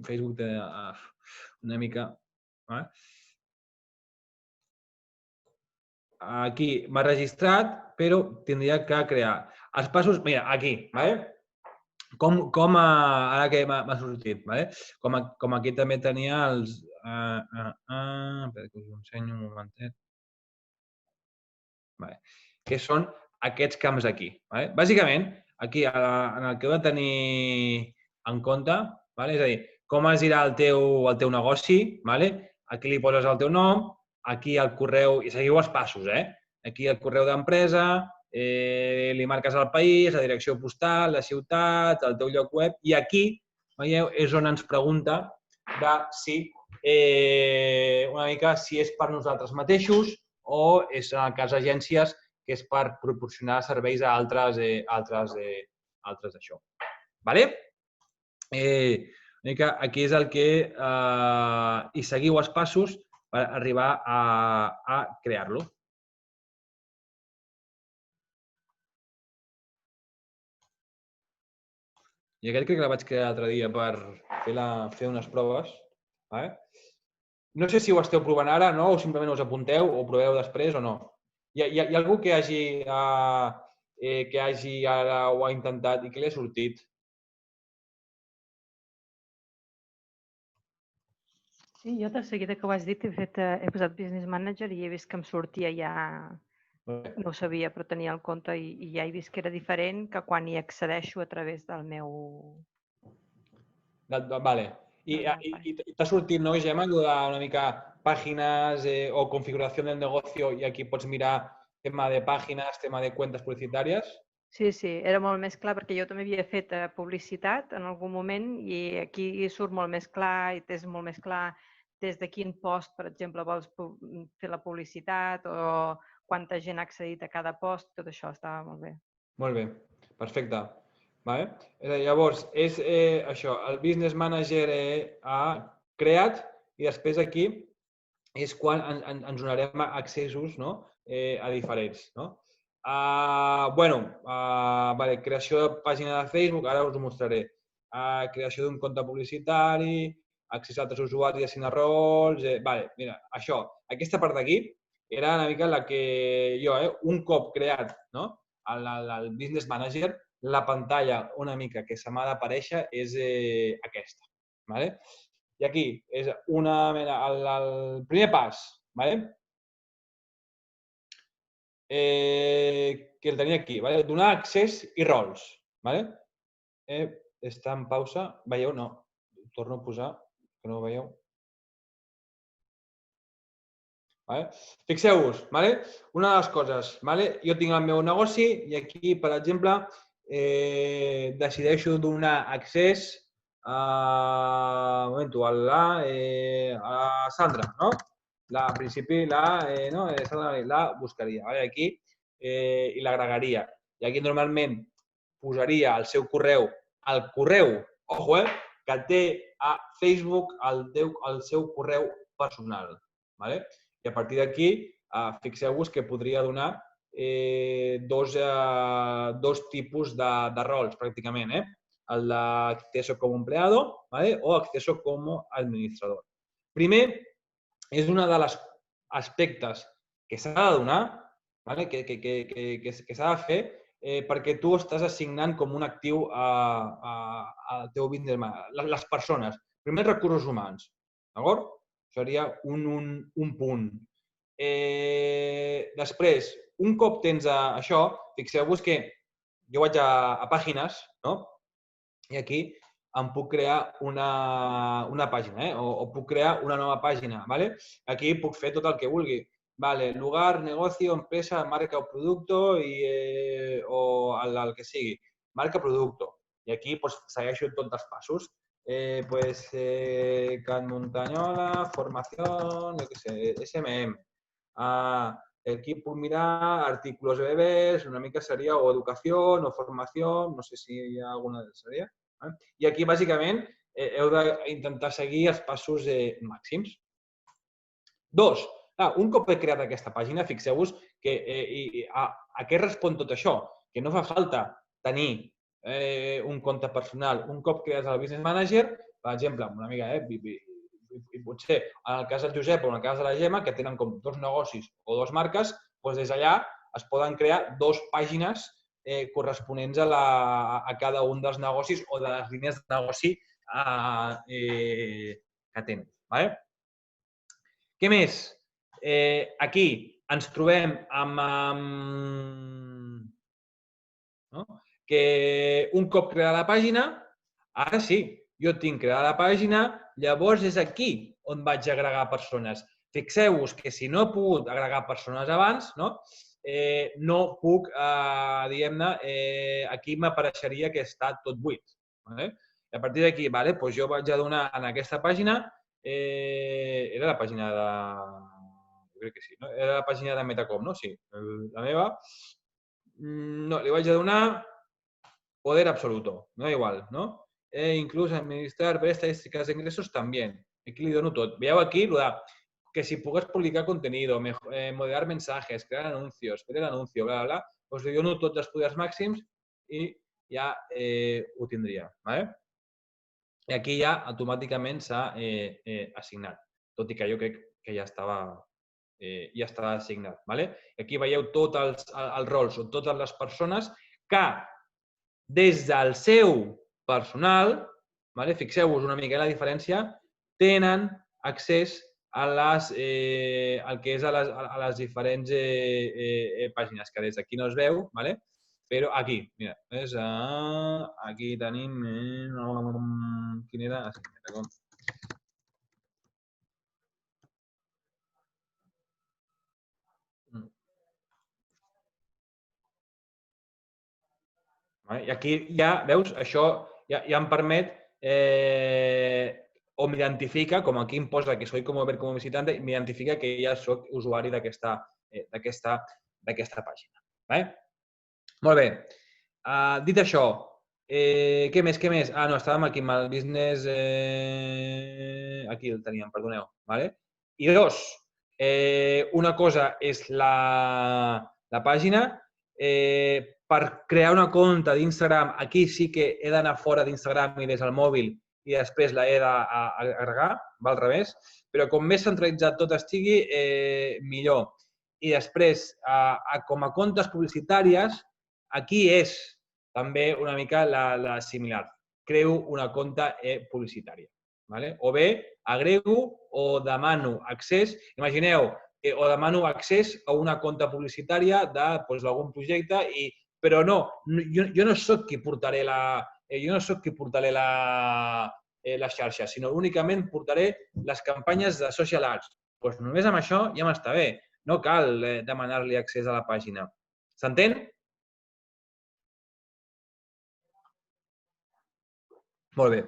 Facebook té una mica... Aquí m'ha registrat, però tindria que crear. Els passos, mira, aquí, com ara que m'ha sortit, com aquí també tenia els... Espera que us ho ensenyo un momentet. Que són aquests camps aquí. Bàsicament, aquí, en el que heu de tenir en compte, és a dir, com es dirà el teu negoci, aquí li poses el teu nom, aquí el correu, i seguiu els passos, aquí el correu d'empresa, li marques el país, la direcció postal, la ciutat, el teu lloc web, i aquí, veieu, és on ens pregunta de si una mica si és per nosaltres mateixos o és en el cas d'agències que és per proporcionar serveis a altres d'això. Aquí és el que hi seguiu els passos per arribar a crear-lo. I aquest crec que el vaig crear l'altre dia per fer unes proves. No sé si ho esteu provant ara, o simplement us apunteu o proveu després o no. Hi ha algú que hagi ara ho ha intentat i que li ha sortit? Sí, jo de seguida que ho has dit he posat Business Manager i he vist que em sortia ja, no ho sabia, però tenia el compte i ja he vist que era diferent que quan hi accedeixo a través del meu... Vale. I t'ha sortit, no, Gemma, una mica pàgines o configuració del negoci i aquí pots mirar tema de pàgines, tema de cuentas publicitàries? Sí, era molt més clar perquè jo també havia fet publicitat en algun moment i aquí surt molt més clar i és molt més clar des de quin post, per exemple, vols fer la publicitat o quanta gent ha accedit a cada post, tot això estava molt bé. Molt bé, perfecte. Llavors, és això, el Business Manager ha creat i després aquí és quan ens donarem accessos a diferents. Creació de pàgina de Facebook, ara us ho mostraré. Creació d'un compte publicitari, accés a altres usuaris i assignar rols... Vale, mira, això, aquesta part d'aquí era una mica la que jo, un cop creat el Business Manager, la pantalla una mica que se m'ha d'aparèixer és aquesta. I aquí és el primer pas, que el tenia aquí, donar accés i rols. Està en pausa, veieu? No, torno a posar, que no ho veieu. Fixeu-vos, una de les coses, jo tinc el meu negoci i aquí, per exemple, decideixo donar accés a la Sandra, no? En principi la buscaria aquí i l'agregaria. I aquí normalment posaria el seu correu, el correu, ojo, que té a Facebook el seu correu personal. I a partir d'aquí, fixeu-vos que podria donar dos tipus de rols, pràcticament. El d'acceso com empleado o acceso com administrador. Primer, és un dels aspectes que s'ha de donar, que s'ha de fer, perquè tu estàs assignant com un actiu al teu business manager, les persones. Primer, recursos humans. D'acord? Seria un punt. Després, un cop tens això, fixeu-vos que jo vaig a pàgines i aquí em puc crear una pàgina o puc crear una nova pàgina. Aquí puc fer tot el que vulgui. Lugar, negocio, empresa, marca o producto o el que sigui. Marca, producto. I aquí segueixo tots els passos. Can Montañola, formación, yo qué sé, SMM. Aquí puc mirar artículos de bebés, una mica seria o educació o formació, no sé si hi ha alguna d'elles seria. I aquí, bàsicament, heu d'intentar seguir els passos màxims. Dos, un cop he creat aquesta pàgina, fixeu-vos a què respon tot això, que no fa falta tenir un compte personal. Un cop crees el Business Manager, per exemple, una mica, i potser en el cas del Josep o en el cas de la Gemma, que tenen com dos negocis o dues marques, doncs des d'allà es poden crear dues pàgines corresponents a cada un dels negocis o de les línies de negoci que tenen. Què més? Aquí ens trobem amb que un cop creada la pàgina, ara sí, jo tinc creada la pàgina, llavors és aquí on vaig agregar persones. Fixeu-vos que si no he pogut agregar persones abans, no puc, diguem-ne, aquí m'apareixeria que està tot buit. I a partir d'aquí, jo vaig a donar en aquesta pàgina, era la pàgina de... Jo crec que sí, no? Era la pàgina de Metacom, no? Sí, la meva. No, li vaig a donar poder absoluto, me da igual, ¿no? Incluso administrar estadísticas de ingresos también. Aquí li dono tot. Veieu aquí que si pugues publicar contenido, moderar mensajes, crear anuncios, fer l'anuncio, bla, bla, doncs li dono tots els poders màxims i ja ho tindria. I aquí ja automàticament s'ha assignat, tot i que jo crec que ja estava assignat. Aquí veieu tots els rols o totes les persones que des del seu personal, fixeu-vos una mica la diferència, tenen accés al que és a les diferents pàgines, que des d'aquí no es veu, però aquí, mira, aquí tenim... Quin era? I aquí ja, veus, això ja em permet o m'identifica, com aquí em posa que soy como ver como visitante, m'identifica que ja soc usuari d'aquesta pàgina. Molt bé. Dit això, què més? No, estàvem aquí amb el business... Aquí el teníem, perdoneu. I dos, una cosa és la pàgina. Per crear una compte d'Instagram, aquí sí que he d'anar fora d'Instagram i des del mòbil i després la he d'agregar, va al revés, però com més centralitzat tot estigui, millor. I després, com a comptes publicitàries, aquí és també una mica la similar. Creo una compte publicitària. O bé, agrego o demano accés. Imagineu, o demano accés a una compte publicitària d'algun projecte, però no, jo no soc qui portaré la xarxa, sinó únicament portaré les campanyes de social ads. Doncs només amb això ja m'està bé. No cal demanar-li accés a la pàgina. S'entén? Molt bé.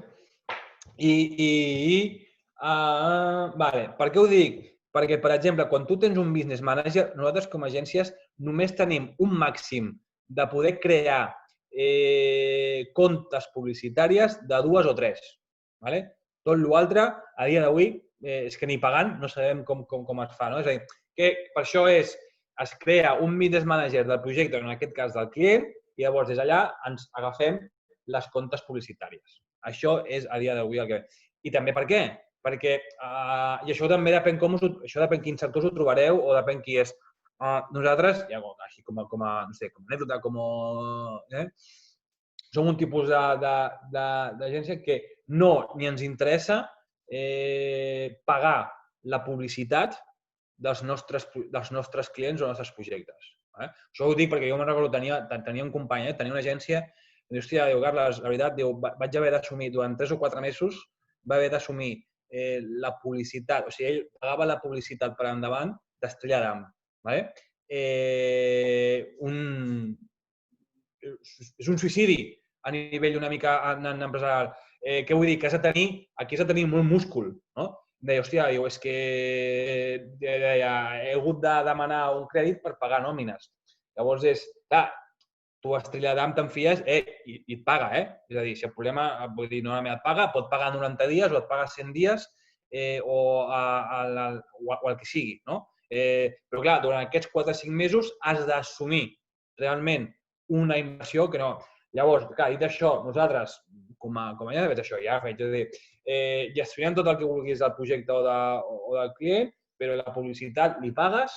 Per què ho dic? Perquè, per exemple, quan tu tens un business manager, nosaltres com a agències només tenim un màxim de poder crear comptes publicitàries de 2 o 3. Tot l'altre, a dia d'avui, és que ni pagant no sabem com es fa. És a dir, que per això es crea un business manager del projecte, en aquest cas del client, i llavors des d'allà ens agafem les comptes publicitàries. Això és a dia d'avui el que... I també per què? Perquè, i això també depèn quin sector us ho trobareu o depèn qui és. Nosaltres, així com a anècdota, som un tipus d'agència que no ni ens interessa pagar la publicitat dels nostres clients o nostres projectes. Això ho dic perquè jo me'n recordo, tenia un company, tenia una agència, i diu, hòstia, Carles, la veritat, vaig haver d'assumir durant 3 o 4 mesos, va haver d'assumir la publicitat, o sigui, ell pagava la publicitat per endavant d'Estrella Damm. És un suïcidi a nivell una mica empresarial. Què vull dir? Que aquí has de tenir molt múscul. Deia, hòstia, és que he hagut de demanar un crèdit per pagar nòmines. Llavors és, clar, tu a Estrella Damm te'n fies i et paga. És a dir, si el problema, vull dir, normalment et paga, pot pagar 90 dies o et paga 100 dies o el que sigui. Però clar, durant aquests 4 o 5 mesos has d'assumir realment una inversió que no. Llavors, clar, dit això, nosaltres, com a ja veig això, ja faig, és a dir, gestionem tot el que vulguis del projecte o del client, però la publicitat li pagues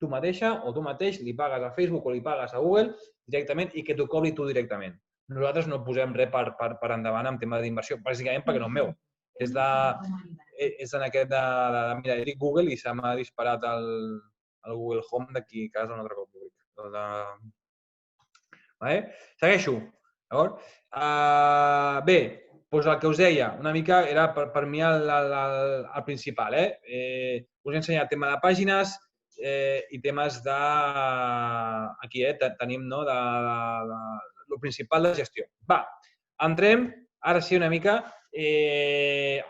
tu mateixa o tu mateix, li pagues a Facebook o li pagues a Google directament i que t'ho cobri tu directament. Nosaltres no posem res per endavant en tema d'inversió, bàsicament perquè no és meu. És en aquest de mira, dic Google i se m'ha disparat el Google Home d'aquí a casa un altre cop. Segueixo. Bé, doncs el que us deia, una mica era per mi el principal. Us he ensenyat tema de pàgines i temes de... Aquí tenim el principal de gestió. Va, entrem ara sí una mica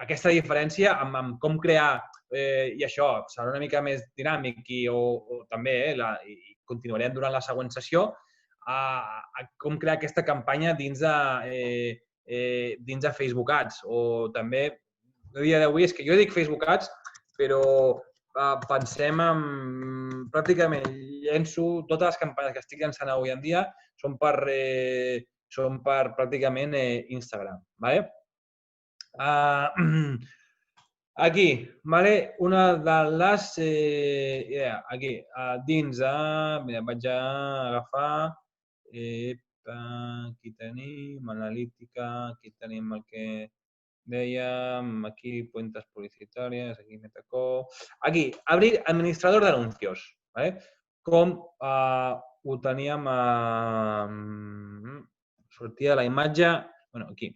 aquesta diferència amb com crear, i això serà una mica més dinàmic o també, i continuarem durant la següent sessió, a com crear aquesta campanya dins de Facebook Ads. O també, el dia d'avui, és que jo dic Facebook Ads, però pensem en... Pràcticament llenço totes les campanyes que estic llançant avui en dia són per pràcticament Instagram. Aquí, una de les... Aquí, dins de... Vaig a agafar... Aquí tenim analítica, aquí tenim el que dèiem, aquí cuentas publicitàries, aquí Metacó... Aquí, abrir administrador d'anuncios. Com ho teníem a... Sortia la imatge... Aquí,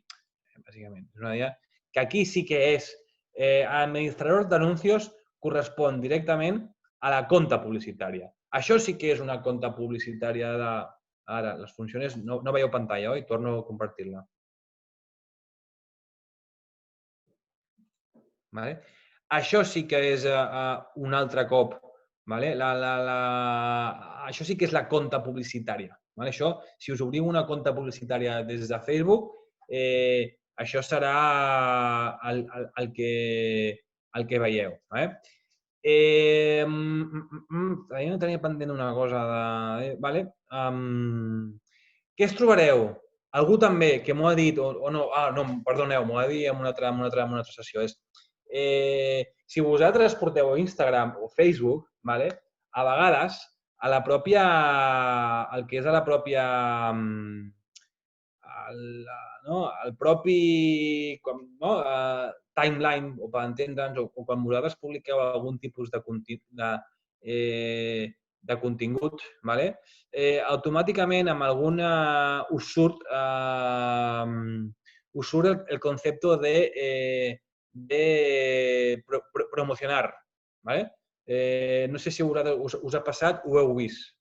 bàsicament. És una idea que aquí sí que és administrador d'anuncios correspon directament a la compta publicitària. Això sí que és una compta publicitària de... Ara, les funcions... No veieu pantalla, oi? Torno a compartir-la. Això sí que és un altre cop. Això sí que és la compta publicitària. Això, si us obriu una compta publicitària des de Facebook, això serà el que veieu. Jo no tenia pendent una cosa de... Què es trobareu algú també que m'ho ha dit, o no, perdoneu, m'ho ha dit en una altra sessió, és si vosaltres porteu a Instagram o Facebook, a vegades a la pròpia, el que és a la pròpia, el propi timeline, o per entendre'ns, o quan vosaltres publiqueu algun tipus de contingut, automàticament amb alguna us surt el concepte de promocionar. No sé si us ha passat o ho heu vist.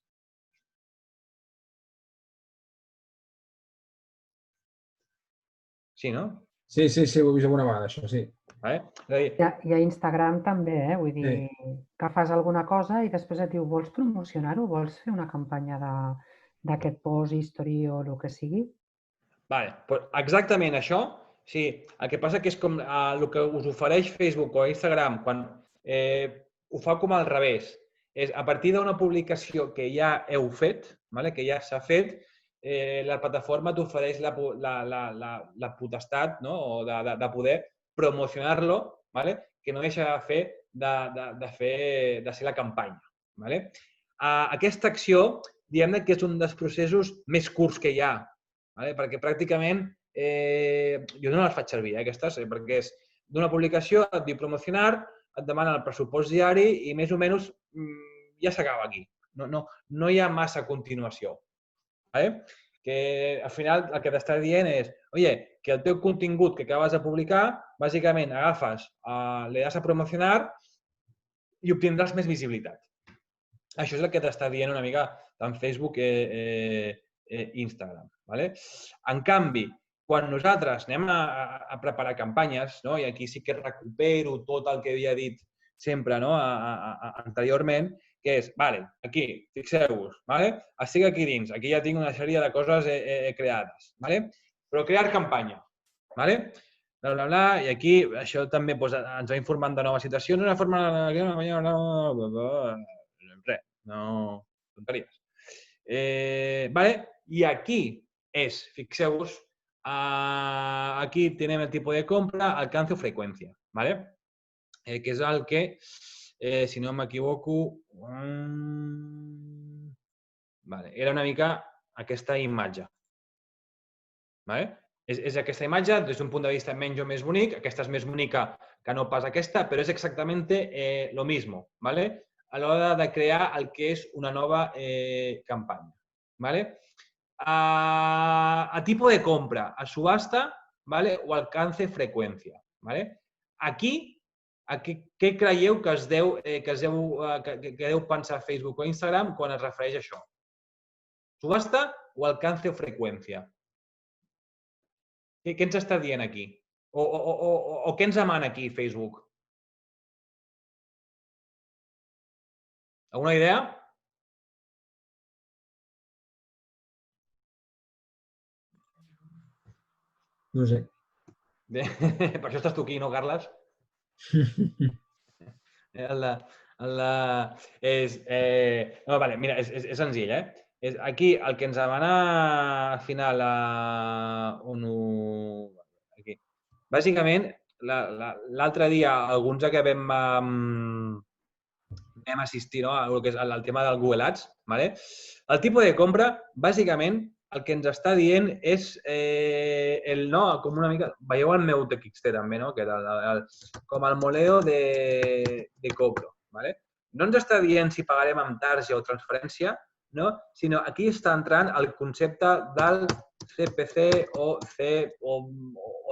Sí, no? Sí, ho he vist alguna vegada, això, sí. I a Instagram també, vull dir, que fas alguna cosa i després et diu, vols promocionar-ho? Vols fer una campanya d'aquest post, history o el que sigui? Exactament això, sí. El que passa que és com el que us ofereix Facebook o Instagram quan ho fa com al revés. És a partir d'una publicació que ja heu fet, que ja s'ha fet, la plataforma t'ofereix la potestat de poder promocionar-lo, que no deixa de ser la campanya. Aquesta acció, diguem-ne que és un dels processos més curts que hi ha, perquè pràcticament jo no les faig servir, aquestes, perquè és d'una publicació, et diu promocionar, et demana el pressupost diari i més o menys ja s'acaba aquí. No hi ha massa continuació. Que al final el que t'està dient és que el teu contingut que acabes de publicar, bàsicament agafes, le das a promocionar i obtindràs més visibilitat. Això és el que t'està dient una mica tant Facebook i Instagram. En canvi, quan nosaltres anem a preparar campanyes, i aquí sí que recupero tot el que havia dit sempre anteriorment, que és, aquí, fixeu-vos, estic aquí dins, aquí ja tinc una sèrie de coses creades, però crear campanya, i aquí això també ens va informant de noves situacions, una forma res, no tonteries. I aquí és, fixeu-vos, aquí tenim el tipus de compra, alcance o freqüència, que és el que, si no m'equivoco, era una mica aquesta imatge. És aquesta imatge des d'un punt de vista menys o més bonic, aquesta és més bonica que no pas aquesta, però és exactament el mismo a l'hora de crear el que és una nova campanya. A tipus de compra, a subhasta o alcance freqüència. Aquí, què creieu que deu pensar Facebook o Instagram quan es refereix a això? Subhasta o alcance o freqüència? Què ens està dient aquí? O què ens demana aquí Facebook? Alguna idea? No sé. Per això estàs tu aquí, no, Carles? Mira, és senzill, Aquí el que ens demana al final, bàsicament, l'altre dia, alguns que vam assistir al que és el tema del Google Ads, el tipus de compra, bàsicament, el que ens està dient és com una mica... Veieu el meu TXT també, que era com el moleo de cobro. No ens està dient si pagarem amb tarja o transferència, sinó aquí està entrant el concepte del CPC o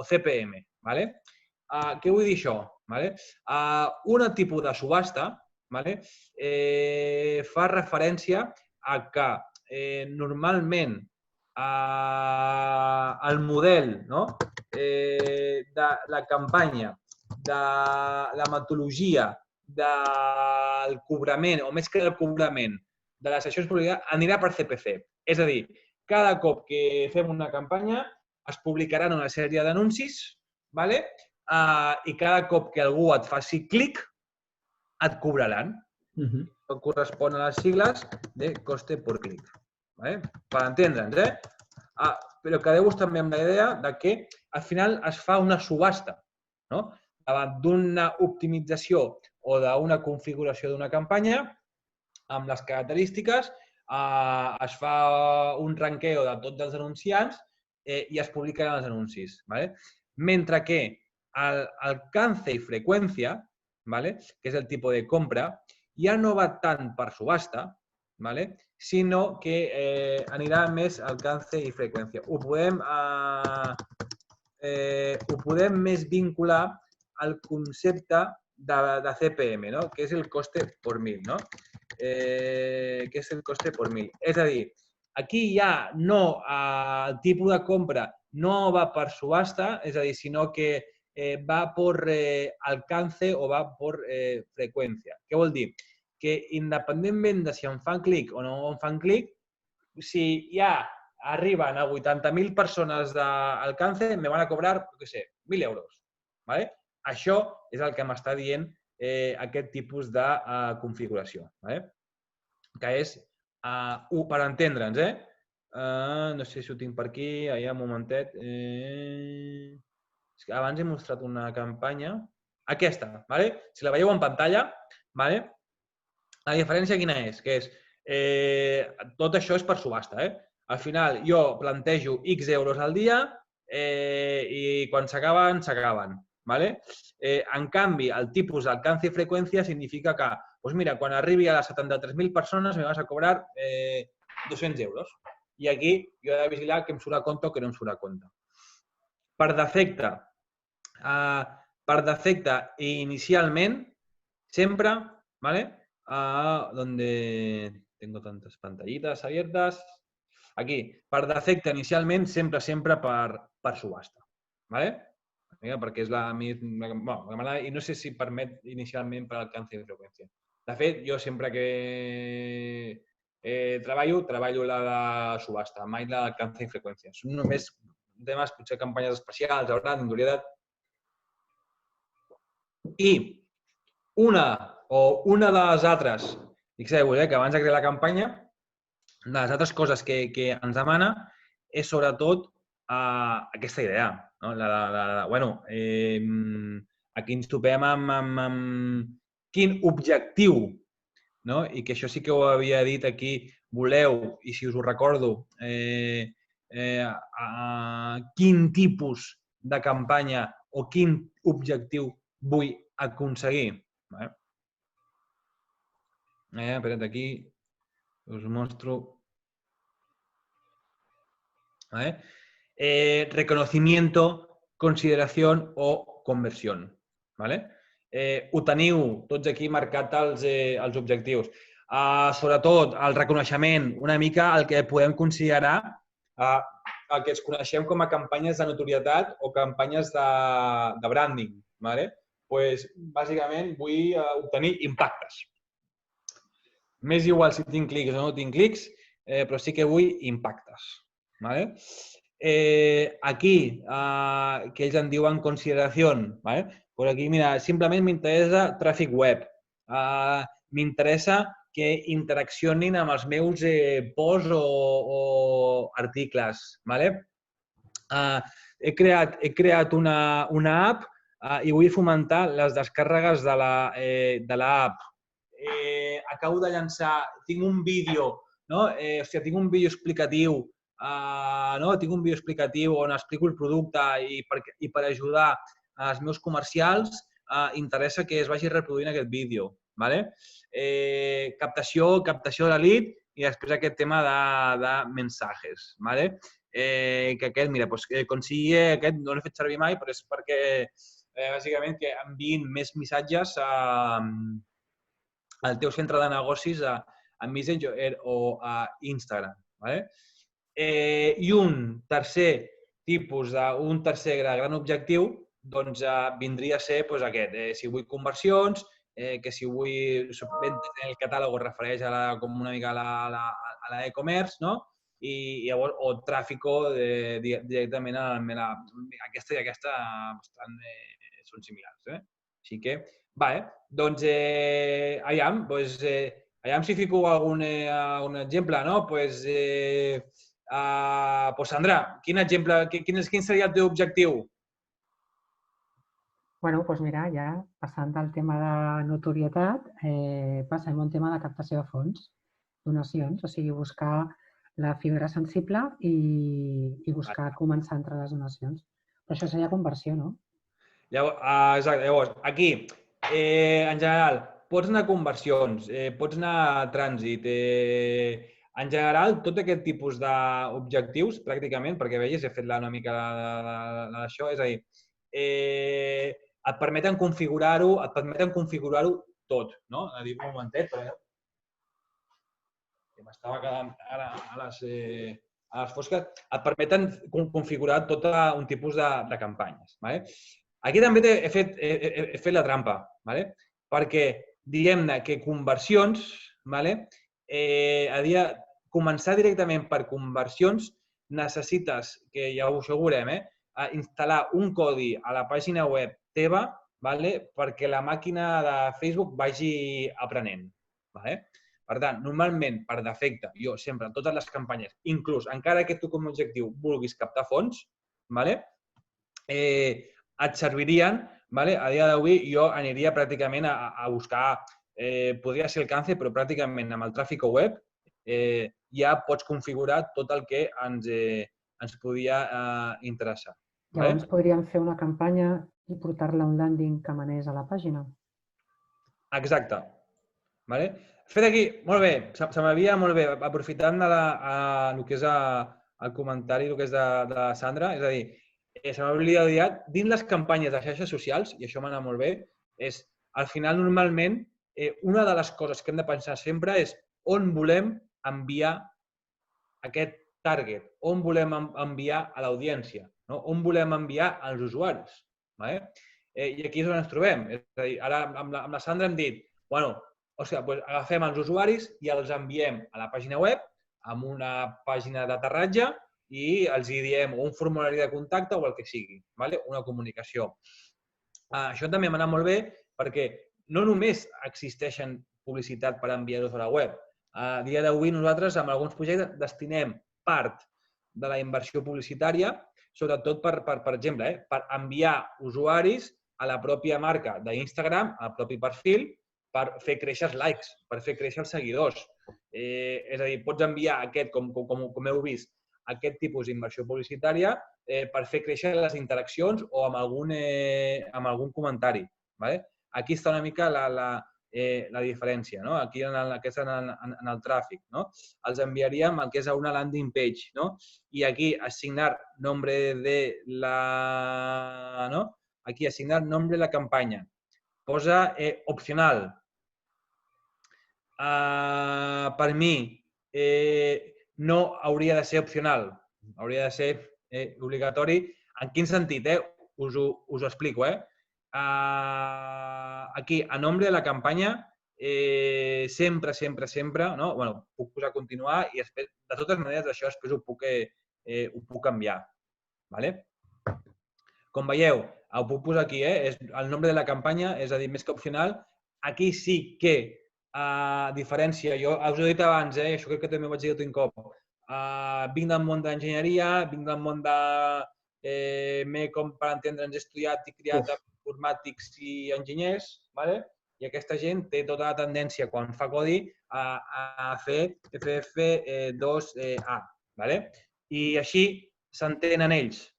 CPM. Què vull dir això? Un tipus de subhasta fa referència a que normalment el model de la campanya, de la metodologia, del cobrament, o més que del cobrament, de les accions publicades, anirà per CPC. És a dir, cada cop que fem una campanya es publicaran una sèrie d'anuncis i cada cop que algú et faci clic et cobraran. Correspon a les sigles de coste por clic. Per entendre'ns, però quedeu-vos també amb la idea de que al final es fa una subhasta, no? Davant d'una optimització o d'una configuració d'una campanya, amb les característiques, es fa un ranqueo de tots els anunciants i es publiquen els anuncis. Mentre que el alcance i freqüència, que és el tipus de compra, ja no va tant per subhasta, sinó que anirà més alcance i freqüència. Ho podem més vincular al concepte de CPM, que és el coste por mil. És a dir, aquí ja no el tipus de compra no va per subhasta, és a dir, sinó que va per alcance o va per freqüència. Què vol dir? Que independentment de si em fan clic o no em fan clic, si ja arriben a 80.000 persones d'alcance, me van a cobrar, què sé, 1.000 euros. Això és el que m'està dient aquest tipus de configuració. Que és, per entendre'ns, no sé si ho tinc per aquí, un momentet. Abans he mostrat una campanya. Aquesta, si la veieu en pantalla, la diferència quina és? Que és, tot això és per subhasta. Al final, jo plantejo X euros al dia i quan s'acaben, s'acaben. En canvi, el tipus d'alcance i freqüència significa que, doncs mira, quan arribi a les 73.000 persones me vas a cobrar 200 euros. I aquí jo he de vigilar que em surt a compte o que no em surt a compte. Per defecte, inicialment, sempre, donde tengo tantas pantallitas abiertas, aquí, per defecte, inicialment, sempre per subhasta. Perquè és la manera, i no sé si permet inicialment per alcance i freqüència. De fet, jo sempre que treballo la de subhasta, mai la d'alcance i freqüència. Són només temes, potser campanyes especials, d'indolidat. I una de les altres, fixeu-vos que abans de crear la campanya, de les altres coses que ens demana és sobretot aquesta idea. Aquí ens topem amb quin objectiu, i que això sí que ho havia dit aquí, voleu, i si us ho recordo, quin tipus de campanya o quin objectiu vull aconseguir. Espera't, aquí us mostro. Reconocimiento, consideración o conversión. Ho teniu tots aquí marcat els objectius. Sobretot, el reconeixement, una mica el que podem considerar el que es coneixem com a campanyes de notorietat o campanyes de branding. Bàsicament, vull obtenir impactes. M'és igual si tinc clics o no tinc clics, però sí que vull impactes. Aquí, que ells en diuen consideració, pues aquí, mira, simplement m'interessa tràfic web. M'interessa que interaccionin amb els meus posts o articles. He creat una app i vull fomentar les descàrregues de l'app. Acabo de llançar, tinc un vídeo, tinc un vídeo explicatiu on explico el producte i per ajudar els meus comercials interessa que es vagi reproduint aquest vídeo. Captació de la lead i després aquest tema de mensajes. Que aquest, mira, consigue aquest, no l'he fet servir mai, però és perquè bàsicament que enviïn més missatges al teu centre de negocis a Messenger o a Instagram. I un tercer gran objectiu vindria a ser aquest. Si vull conversions, que si vull vendes en el catàleg es refereix com una mica a l'e-commerce, o tràfico directament a aquesta i aquesta són similars. Així que, doncs, aviam si fico algun exemple, Sandra, quin exemple, quin seria el teu objectiu? Bueno, doncs mira, ja passant del tema de notorietat, passem a un tema de captació de fons, donacions, o sigui, buscar la fibra sensible i buscar començar entre les donacions. Però això seria conversió, no? Exacte, llavors, aquí, en general, pots anar a conversions, pots anar a trànsit, en general, tot aquest tipus d'objectius, pràcticament, perquè veies, he fet una mica d'això, és a dir, et permeten configurar-ho tot, no? A dir, un momentet, però m'estava quedant ara a les fosques, et permeten configurar tot un tipus de campanyes. Aquí també he fet la trampa, perquè diguem-ne que conversions, començar directament per conversions necessites, que ja ho assegurem, instal·lar un codi a la pàgina web teva perquè la màquina de Facebook vagi aprenent. Per tant, normalment, per defecte, jo sempre, en totes les campanyes, inclús encara que tu com a objectiu vulguis captar fons, et servirien, a dia d'avui jo aniria pràcticament a buscar, podria ser el Cance, però pràcticament amb el tràfic web ja pots configurar tot el que ens podia interessar. Llavors podríem fer una campanya i portar-la a un landing que manés a la pàgina. Exacte. Fet aquí, molt bé, se m'havia molt bé, aprofitant el que és el comentari, el que és de Sandra, és a dir, se m'havia oblidat, dins les campanyes de xarxes socials, i això m'ha anat molt bé, és, al final, normalment, una de les coses que hem de pensar sempre és on volem enviar aquest target, on volem enviar a l'audiència, on volem enviar als usuaris. I aquí és on ens trobem. És a dir, ara amb la Sandra hem dit, bueno, agafem els usuaris i els enviem a la pàgina web amb una pàgina d'aterratge i els hi diem un formulari de contacte o el que sigui, una comunicació. Això també m'ha anat molt bé perquè no només existeixen publicitat per enviar-los a la web. A dia d'avui nosaltres, amb alguns projectes, destinem part de la inversió publicitària, sobretot, per exemple, per enviar usuaris a la pròpia marca d'Instagram, al propi perfil, per fer créixer els likes, per fer créixer els seguidors. És a dir, pots enviar aquest, com heu vist, aquest tipus d'inversió publicitària per fer créixer les interaccions o amb algun comentari. Aquí està una mica la diferència. Aquí en el tràfic. Els enviaríem el que és a una landing page. I aquí assignar nombre de la... Aquí assignar nombre de la campanya. Posa opcional. Per mi, no hauria de ser opcional, hauria de ser obligatori. En quin sentit? Us ho explico. Aquí, a nombre de la campanya, sempre, puc posar continuar i després, de totes maneres, això després ho puc canviar. Com veieu, ho puc posar aquí, el nombre de la campanya, és a dir, més que opcional. Aquí sí que a diferència, jo us ho he dit abans, i això crec que també ho vaig dir un cop, vinc del món d'enginyeria, vinc del món de... com per entendre'ns, he estudiat i criat informàtics i enginyers, i aquesta gent té tota la tendència, quan fa codi, a fer FF2A. I així s'entenen ells.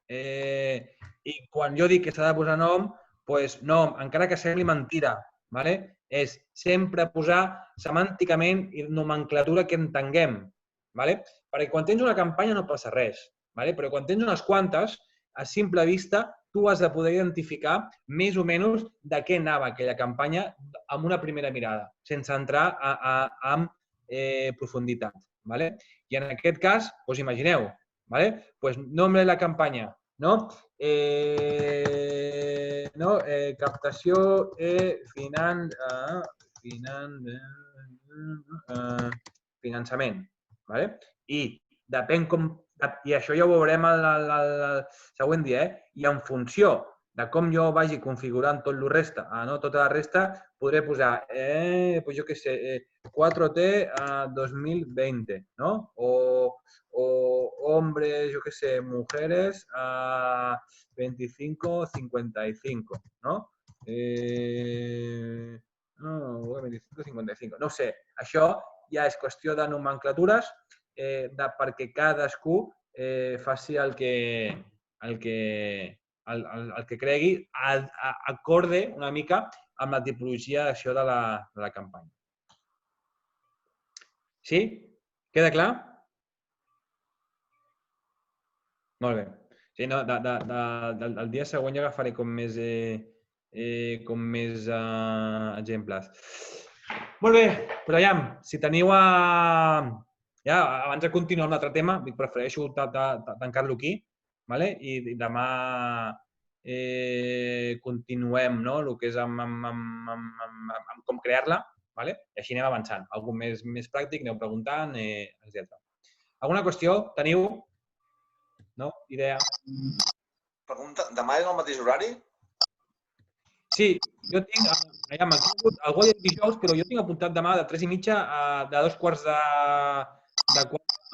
I quan jo dic que s'ha de posar nom, doncs nom, encara que sembli mentida, és sempre posar semànticament i nomenclatura que entenguem. Perquè quan tens una campanya no passa res, però quan tens unes quantes, a simple vista, tu has de poder identificar més o menys de què anava aquella campanya amb una primera mirada, sense entrar en profunditat. I en aquest cas, doncs imagineu, nombre de la campanya, captació finançament. I depèn com... I això ja ho veurem el següent dia. I en funció de com jo vagi configurant tota la resta, podré posar, jo què sé, 4T 2020, no? O hombres, jo què sé, mujeres 25-55, no? No, 25-55. No ho sé, això ja és qüestió de nomenclatures perquè cadascú faci el que cregui, acorde una mica amb la tipologia d'acció de la campanya. Sí? Queda clar? Molt bé. Sí, no, el dia següent ja agafaré com més exemples. Molt bé, però aviam, si teniu ja, abans de continuar amb l'altre tema, prefereixo tancar-lo aquí, i demà continuem el que és amb com crear-la, i així anem avançant. Algú més pràctic, aneu preguntant, etc. Alguna qüestió teniu? No? Idea? Pregunta, demà és el mateix horari? Sí, jo tinc, algú ha dit dijous, però jo tinc apuntat demà de 3:30 de 2:15 a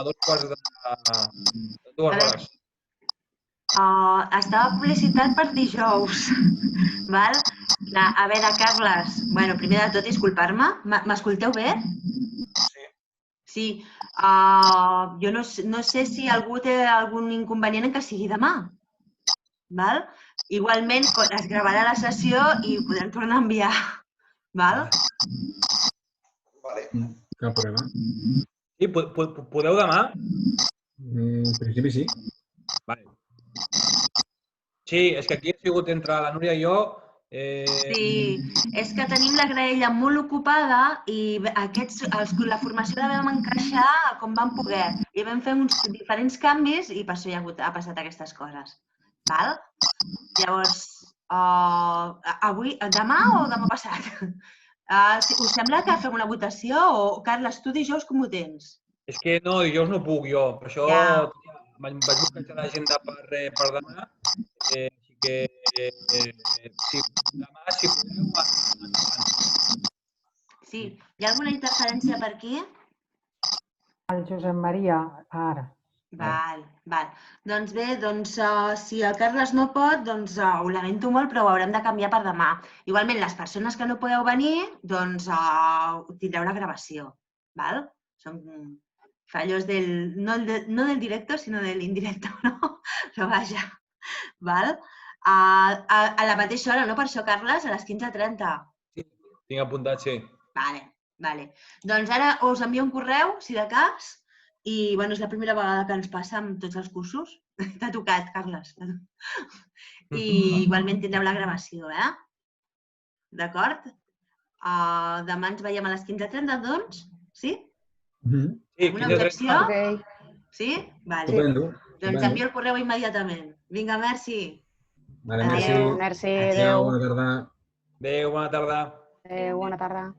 2:15 de 2 hores. Estava publicitat per dijous. A veure, Carles, primer de tot, disculpar-me. M'escolteu bé? Sí. Sí. Jo no sé si algú té algun inconvenient en que sigui demà. Igualment, es gravarà la sessió i ho podrem tornar a enviar. Vale. Cap problema. Sí, podeu demà? En principi sí. Vale. Sí, és que aquí he sigut entre la Núria i jo. Sí, és que tenim la graella molt ocupada i la formació la vam encaixar com vam poder. I vam fer uns diferents canvis i per això ha passat aquestes coses. Llavors, demà o demà passat? Us sembla que fem una votació o, Carles, tu dijous com ho tens? És que no, dijous no puc jo, per això vaig buscar l'agenda per demà, així que demà, si podeu, Sí, hi ha alguna interferència per aquí? El Josep Maria, ara. Val. Doncs bé, si el Carles no pot, ho lamento molt, però ho haurem de canviar per demà. Igualment, les persones que no podeu venir, tindreu la gravació. Són fallos no del directo, sinó de l'indirecto, no? Però vaja. A la mateixa hora, no per això, Carles? A les 15:30. Sí, tinc apuntat, sí. Vale. Doncs ara us envio un correu, si de cas, i és la primera vegada que ens passa amb tots els cursos. T'ha tocat, Carles. I igualment tindreu la gravació, D'acord? Demà ens veiem a les 15:30, doncs? Sí? Sí, Una objecció? Sí? Vale. Estupendo. Doncs envio el correu immediatament. Vinga, merci. Vale, merci. Merci, Adéu, bona tarda. Adéu, bona tarda. Bona tarda.